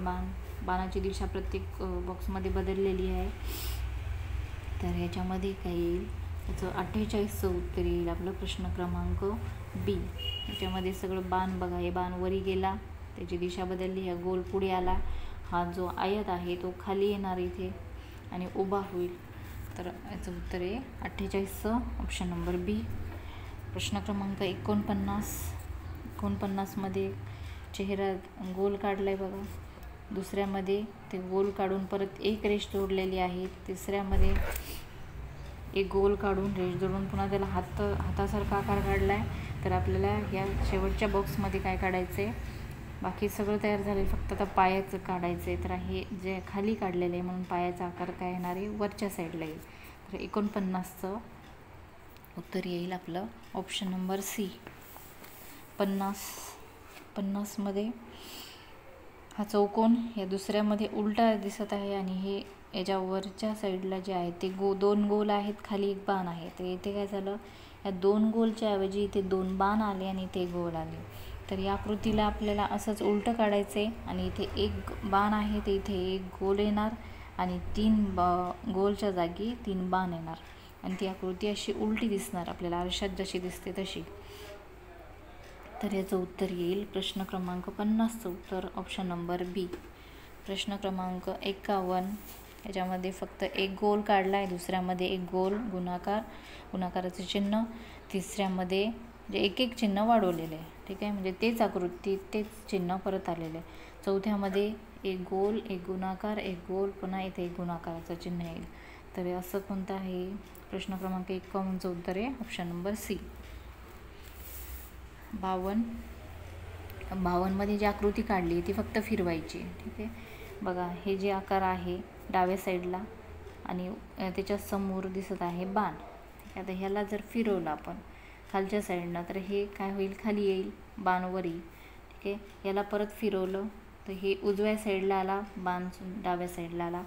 बाणाची दिशा प्रत्येक बॉक्समध्ये बदललेली आहे. तर ह्याच्यामध्ये काय येईल, याचं 48चं उत्तर येईल आपलं प्रश्न क्रमांक बी. याच्यामध्ये सगळं बाण बघा, हे बाण वरी गेला, त्याची दिशा बदलली, हा गोल पुढे आला, हा जो आयत आहे तो खाली येणार इथे आणि उभा होईल. तर याचं उत्तर आहे 48चं ऑप्शन नंबर बी. प्रश्न क्रमांक 49मध्ये चेहरा गोल काढला आहे बघा, दुसऱ्यामध्ये ते गोल काढून परत एक रेष जोडलेली आहे, तिसऱ्यामध्ये एक गोल काढून रेष जोडून पुन्हा त्याला हातासारखा आकार काढला आहे. तर आपल्याला ह्या शेवटच्या बॉक्समध्ये काय काढायचं आहे, बाकी सगळं तयार झालं, फक्त आता पायाचं काढायचं आहे. तर हे जे खाली काढलेलं आहे म्हणून पायाचा आकार काय येणार आहे, वरच्या साईडला येईल. तर 49चं उत्तर येईल आपलं ऑप्शन नंबर सी. 50मध्ये हा चौकोन या दुसऱ्यामध्ये उलटा दिसत आहे आणि हे याच्या वरच्या साईडला जे आहे ते दोन गोल आहेत, खाली एक बाण आहे. तर इथे काय झालं, या 2 गोलच्या ऐवजी इथे 2 बाण आले आणि इथे गोल आले. तर या आकृतीला आपल्याला असंच उलटं काढायचं आहे आणि इथे एक बाण आहे, तर इथे एक गोल येणार आणि 3 गोलच्या जागी 3 बाण येणार आणि ती आकृती अशी उलटी दिसणार आपल्याला, आरशात जशी दिसते तशी. तर याचं उत्तर येईल प्रश्न क्रमांक 50चं उत्तर ऑप्शन नंबर बी. प्रश्न क्रमांक 51, याच्यामध्ये फक्त एक गोल काढला आहे, दुसऱ्यामध्ये एक गोल गुणाकाराचं चिन्ह, तिसऱ्यामध्ये जे एक चिन्ह वाढवलेलं आहे. ठीक आहे, म्हणजे तेच आकृती तेच चिन्ह परत आलेलं आहे. चौथ्यामध्ये एक गोल, एक गुणाकार, एक गोल, पुन्हा इथे एक गुणाकाराचं चिन्ह येईल. तर असं कोणतं आहे, प्रश्न क्रमांक 51चं उत्तर आहे ऑप्शन नंबर सी. 52मध्ये जी आकृती काढली ती फक्त फिरवायची. ठीक आहे, बघा हे जे आकार आहे डाव्या साईडला आणि त्याच्या समोर दिसत आहे बाण. ठीक आहे, आता ह्याला जर फिरवलं आपण खालच्या साईडनं तर हे काय होईल, खाली येईल, बाण वर येईल. ठीक आहे, याला परत फिरवलं तर हे उजव्या साईडला आला, बाण डाव्या साईडला आला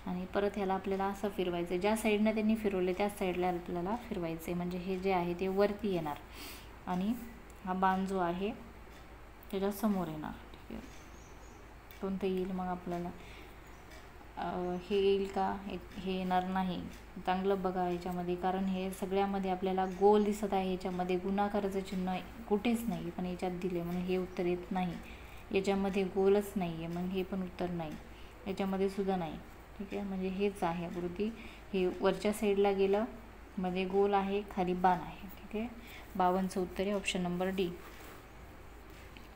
आणि परत ह्याला आपल्याला असं फिरवायचं, ज्या साईडनं त्यांनी फिरवले त्याच साईडला आपल्याला फिरवायचे, म्हणजे हे जे आहे ते वरती येणार आणि हा बाण जो आहे त्याच्या समोर येणार. ठीक आहे, कोणतं येईल मग आपल्याला, हे येईल का, हे येणार नाही. चांगलं बघा याच्यामध्ये, कारण हे सगळ्यामध्ये आपल्याला गोल दिसत आहे, याच्यामध्ये गुणाकाराचं चिन्ह कुठेच नाही पण याच्यात दिले म्हणून हे उत्तर येत नाही. याच्यामध्ये गोलच नाही आहे मग हे पण उत्तर नाही, याच्यामध्ये सुद्धा नाही. ठीक आहे, म्हणजे हेच आहे आकृती, हे वरच्या साईडला गेलं, मध्ये गोल आहे, खाली बाण आहे. ठीक आहे, 52चं उत्तर आहे ऑप्शन नंबर डी.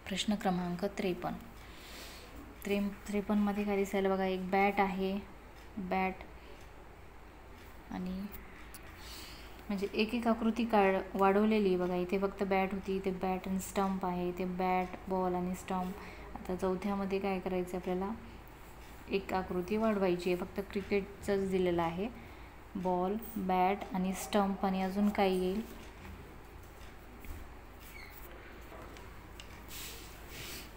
प्रश्न क्रमांक 53मध्ये काय दिसायला बघा, एक बॅट आहे, बॅट आणि म्हणजे एक आकृती वाढवलेली बघा. इथे फक्त बॅट होती, इथे बॅट आणि स्टंप आहे, इथे बॅट, बॉल आणि स्टंप. आता चौथ्यामध्ये काय करायचं, आपल्याला एक आकृती वाढवायची आहे, फक्त क्रिकेटचंच दिलेलं आहे, बॉल, बॅट आणि स्टंप आणि अजून काय येईल,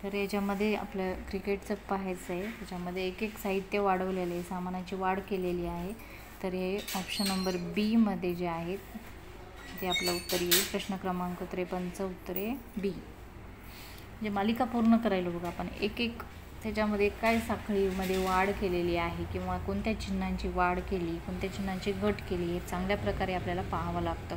तर याच्यामध्ये आपलं क्रिकेटचं पाहायचं आहे. त्याच्यामध्ये एक साहित्य वाढवलेलं आहे, सामानाची वाढ केलेली आहे. तर हे ऑप्शन नंबर बी मध्ये जे आहेत ते आपलं उत्तर येईल. प्रश्न क्रमांक 53चं उत्तर आहे बी. म्हणजे मालिका पूर्ण करायला बघा आपण, एक त्याच्यामध्ये काय साखळीमध्ये वाढ केलेली आहे किंवा कोणत्या चिन्हांची वाढ केली, कोणत्या चिन्हांची घट केली, हे चांगल्या प्रकारे आपल्याला पाहावं लागतं.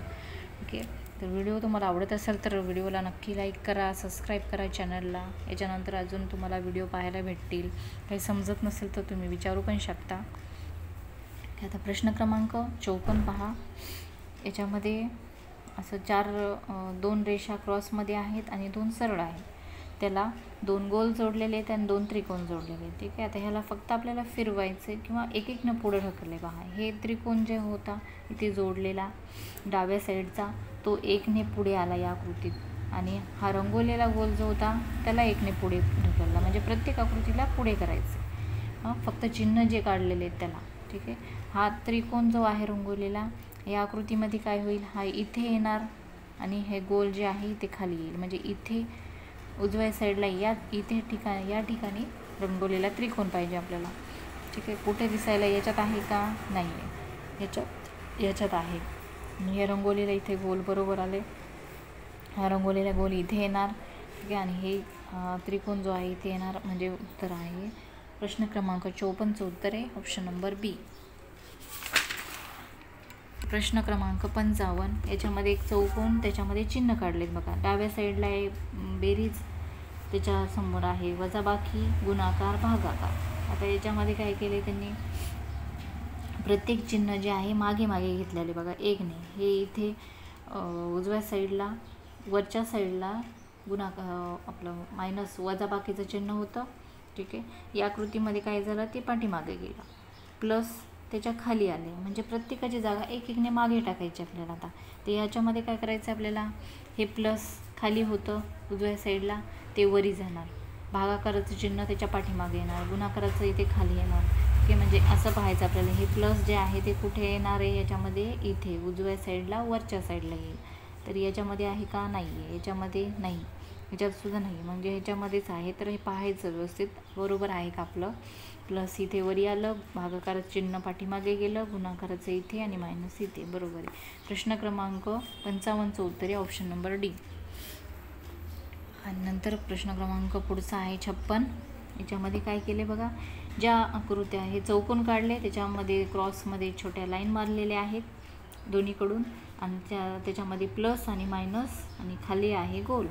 ओके, तर व्हिडिओ तुम्हाला आवडत असेल तर व्हिडिओला नक्की लाईक करा, सबस्क्राईब करा चॅनलला. याच्यानंतर अजून तुम्हाला व्हिडिओ पाहायला भेटतील. काही समजत नसेल तर तुम्ही विचारू पण शकता. आता प्रश्न क्रमांक 54 पहा. याच्यामध्ये असं 2 रेषा क्रॉसमध्ये आहेत आणि 2 सरळ आहेत. त्याला 2 गोल जोडलेले आहेत आणि 2 त्रिकोण जोडलेले आहेत. ठीक आहे, आता ह्याला फक्त आपल्याला फिरवायचे किंवा एक पुढे ढकलले. पहा, हे त्रिकोण जे होता इथे जोडलेला डाव्या साईडचा तो 1ने पुढे आला या आकृतीत आणि हा रंगवलेला गोल जो होता त्याला 1ने पुढे ढकलला. म्हणजे प्रत्येक आकृतीला पुढे करायचं, फक्त चिन्ह जे काढलेले आहेत त्याला. ठीक आहे, हा त्रिकोण जो आहे रंगवलेला या आकृतीमध्ये काय होईल, हा इथे येणार आणि हे गोल जे आहे ते खाली येईल. म्हणजे इथे उजव्या साईडला या ठिकाणी रंगवलेला त्रिकोण पाहिजे आपल्याला. ठीक आहे, कुठे दिसायला, याच्यात आहे का, नाही आहे, याच्यात आहे. हे रंगवलेला इथे गोल बरोबर आले, हा रंगवलेला गोल इथे येणार. ठीक आहे, आणि हे त्रिकोण जो आहे इथे येणार, म्हणजे उत्तर आहे प्रश्न क्रमांक 54चं उत्तर आहे ऑप्शन नंबर बी. प्रश्न क्रमांक 55, याच्यामध्ये एक चौकोन, त्याच्यामध्ये चिन्ह काढलेत बघा. डाव्या साईडला आहे बेरीज, त्याच्या समोर आहे वजाबाकी, गुणाकार, भागाकार. आता याच्यामध्ये काय केले त्यांनी, प्रत्येक चिन्ह जे आहे मागे घेतलेले बघा 1ने. हे इथे उजव्या साईडला वरच्या साईडला आपलं मायनस वजाबाकीचं चिन्ह होतं ठीक आहे. या आकृतीमध्ये काय झालं, ते पाठीमागे गेलं, प्लस त्याच्या खाली आले, म्हणजे प्रत्येकाची जागा एक एकने मागे टाकायची आपल्याला. आता ते याच्यामध्ये काय करायचं आपल्याला, हे प्लस खाली होतं उजव्या साईडला, ते वरी जाणार, भागाकाराचं चिन्ह त्याच्या पाठीमागे येणार, गुणाकाराचं इथे खाली येणार. ओके, म्हणजे असं पाहायचं आपल्याला. हे प्लस जे आहे ते कुठे येणार आहे याच्यामध्ये, इथे उजव्या साईडला वरच्या साईडला येईल. तर याच्यामध्ये आहे का, नाही आहे, याच्यामध्ये नाही, याच्यातसुद्धा नाही, म्हणजे ह्याच्यामध्येच आहे. तर हे पाहायचं व्यवस्थित बरोबर आहे का आपलं. प्लस इथे वरी आलं, भागाकाराचं चिन्ह पाठीमागे गेलं, गुणाकाराचं इथे आणि मायनस इथे, बरोबर आहे. प्रश्न क्रमांक 55चं उत्तर आहे ऑप्शन नंबर डी. आणि नंतर प्रश्न क्रमांक पुढचा आहे 56. याच्यामध्ये काय केले बघा, ज्या आकृत्या आहे चौकोन काढले, त्याच्यामध्ये क्रॉसमध्ये छोट्या लाईन मारलेल्या आहेत दोन्हीकडून, आणि त्याच्यामध्ये प्लस आणि मायनस, आणि खाली आहे गोल.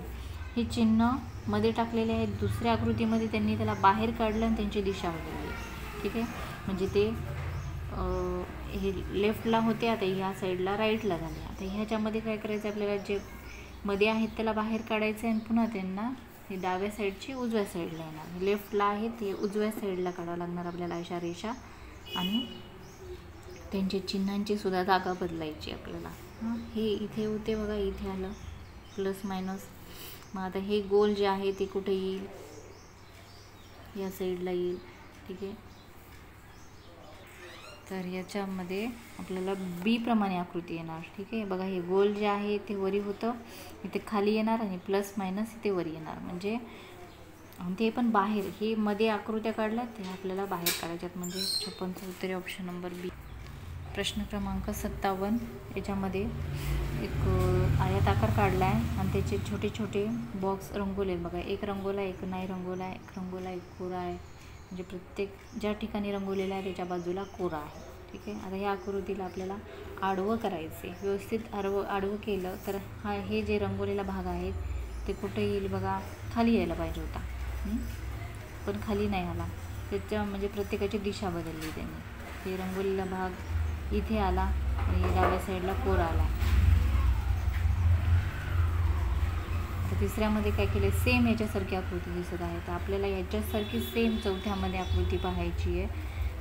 हे चिन्ह मध्ये टाकलेले आहेत. दुसऱ्या आकृतीमध्ये त्यांनी त्याला बाहेर काढलं आणि त्यांची दिशा बदलली. ठीक आहे, म्हणजे ते हे लेफ्टला होते, आता ह्या साईडला राईटला झाले. आता ह्याच्यामध्ये काय करायचं आपल्याला, जे मध्ये आहेत त्याला बाहेर काढायचं आहे आणि पुन्हा त्यांना हे डाव्या साईडची उजव्या साईडला येणार. लेफ्टला आहेत ते उजव्या साईडला काढावं लागणार आपल्याला अशा रेषा, आणि त्यांचे चिन्हांची सुद्धा जागा बदलायची आपल्याला. हे इथे होते बघा, इथे आलं प्लस मायनस. मग आता हे गोल जे आहे ते कुठे येईल, या साईडला येईल. ठीक आहे, तर याच्यामध्ये आपल्याला बी प्रमाणे आकृती येणार. ठीक आहे, बघा हे गोल जे आहे ते वरी होतं, इथे खाली येणार, आणि प्लस मायनस इथे वरी येणार, म्हणजे ते पण बाहेर. हे मध्ये आकृत्या काढल्या ते आपल्याला बाहेर काढायच्यात, म्हणजे 56चं उत्तर ऑप्शन नंबर बी. प्रश्न क्रमांक 57. याच्यामध्ये एक आयत आकार काढला आहे आणि त्याचे छोटे छोटे बॉक्स रंगवले बघा. एक रंगवला, एक नाही रंगवला, एक रंगवला, एक कोरा आहे, म्हणजे प्रत्येक ज्या ठिकाणी रंगवलेला आहे त्याच्या बाजूला कोरा आहे. ठीक आहे, आता या आकृतीला आपल्याला आडवं करायचे. व्यवस्थित आडवं केलं तर हे जे रंगवलेला भाग आहे ते कुठे येईल बघा, खाली यायला पाहिजे होता, पण खाली नाही आला. त्याच्या म्हणजे प्रत्येकाची दिशा बदलली त्यांनी. हे रंगवलेला भाग इथे आला आणि डाव्या साईडला कोरा आला. तर तिसऱ्यामध्ये काय केले, सेम याच्यासारखी आकृती दिसत आहे. तर आपल्याला याच्यासारखी सेम चौथ्यामध्ये आकृती पाहायची आहे.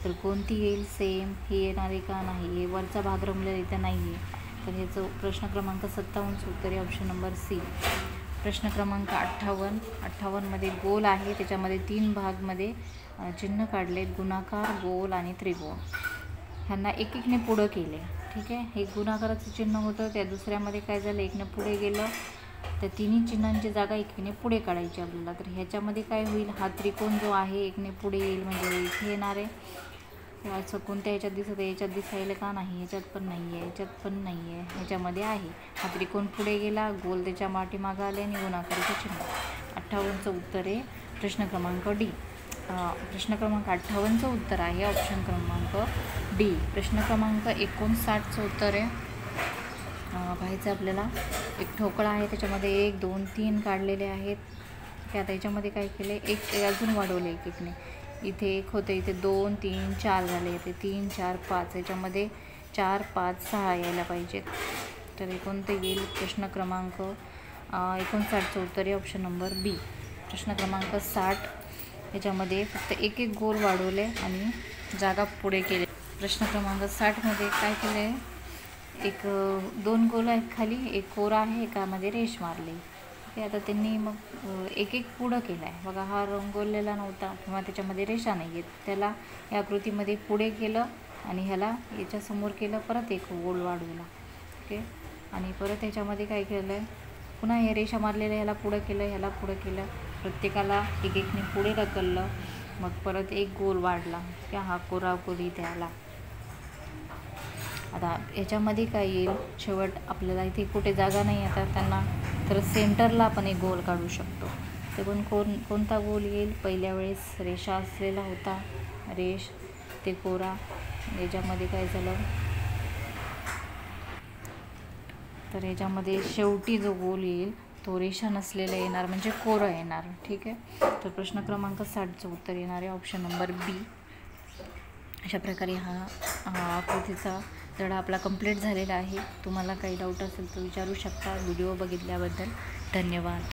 तर कोणती येईल सेम, हे येणार आहे का, नाही. हे वरचा भाग रंगलेला इथं नाही आहे. तर ह्याचं प्रश्न क्रमांक 57चं उत्तर आहे ऑप्शन नंबर सी. प्रश्न क्रमांक 58मध्ये गोल आहे, त्याच्यामध्ये 3 भागमध्ये चिन्ह काढले, गुणाकार, गोल आणि त्रिकोण. ह्यांना एक एकने पुढं केले. ठीक आहे, हे गुणाकाराचं चिन्ह होतं, त्या दुसऱ्यामध्ये काय झालं, एकने पुढे गेलं. त्या तिन्ही चिन्हांची जागा एकने पुढे काढायची आपल्याला. तर ह्याच्यामध्ये काय होईल, हा त्रिकोण जो आहे एकने पुढे येईल, म्हणजे इथे येणार आहे. असं कोणत्या ह्याच्यात दिसत आहे, याच्यात दिसायला का नाही, ह्याच्यात पण नाही आहे, ह्याच्यात पण नाही आहे, ह्याच्यामध्ये आहे. हा त्रिकोण पुढे गेला, गोल त्याच्या पाठीमागं आले आणि गुणाकाराचं चिन्ह. 58चं उत्तर आहे प्रश्न क्रमांक डी. प्रश्न क्रमांक 58चं उत्तर आहे ऑप्शन क्रमांक डी. प्रश्न क्रमांक 59चं उत्तर आहे पाहायचं आपल्याला. एक ठोकळा आहे, त्याच्यामध्ये 1 2 3 काढलेले आहेत. आता याच्यामध्ये काय केले, एक अजून वाढवले एक एकने. इथे 1 होते, इथे 2 3 4 झाले, इथे 3 4 5, याच्यामध्ये 4 5 6 यायला पाहिजेत. तर हे कोणते येईल, प्रश्न क्रमांक 59चं उत्तर आहे ऑप्शन नंबर बी. प्रश्न क्रमांक 60. याच्यामध्ये फक्त एक एक गोल वाढवले आणि जागा पुढे केले. प्रश्न क्रमांक 60मध्ये काय केलं आहे, एक 2 गोल आहेत खाली, एक कोरा आहे, एकामध्ये रेष मारली. ते आता त्यांनी मग एक एक पुढं केला आहे बघा. हा रंगवलेला नव्हता किंवा त्याच्यामध्ये रेषा नाही आहेत, त्याला या आकृतीमध्ये पुढे केलं आणि ह्याला याच्यासमोर केलं, परत एक गोल वाढवला. ओके, आणि परत ह्याच्यामध्ये काय केलं आहे, पुन्हा हे रेषा मारलेलं ह्याला पुढं केलं, ह्याला पुढं केलं, प्रत्येकाला एक एकने पुढे ढकललं, मग परत एक गोल वाढला की हा कोरा गोल इथे आला. आता याच्यामध्ये काय येईल, शेवट आपल्याला इथे कुठे जागा नाही आता त्यांना, तर सेंटरला आपण एक गोल काढू शकतो. ते पण कोणता गोल येईल, पहिल्या वेळेस रेषा असलेला होता, रेष ते कोरा. याच्यामध्ये काय झालं, तर याच्यामध्ये शेवटी जो गोल येईल तो रेषा नसलेला येणार, म्हणजे कोरा येणार. ठीक आहे, तर प्रश्न क्रमांक 60चं उत्तर येणार आहे ऑप्शन नंबर बी. अशा प्रकारे हा आकृतीचा धडा आपला कंप्लीट झालेला आहे. तुम्हाला काही डाऊट असेल तर विचारू शकता. व्हिडिओ बघितल्याबद्दल धन्यवाद.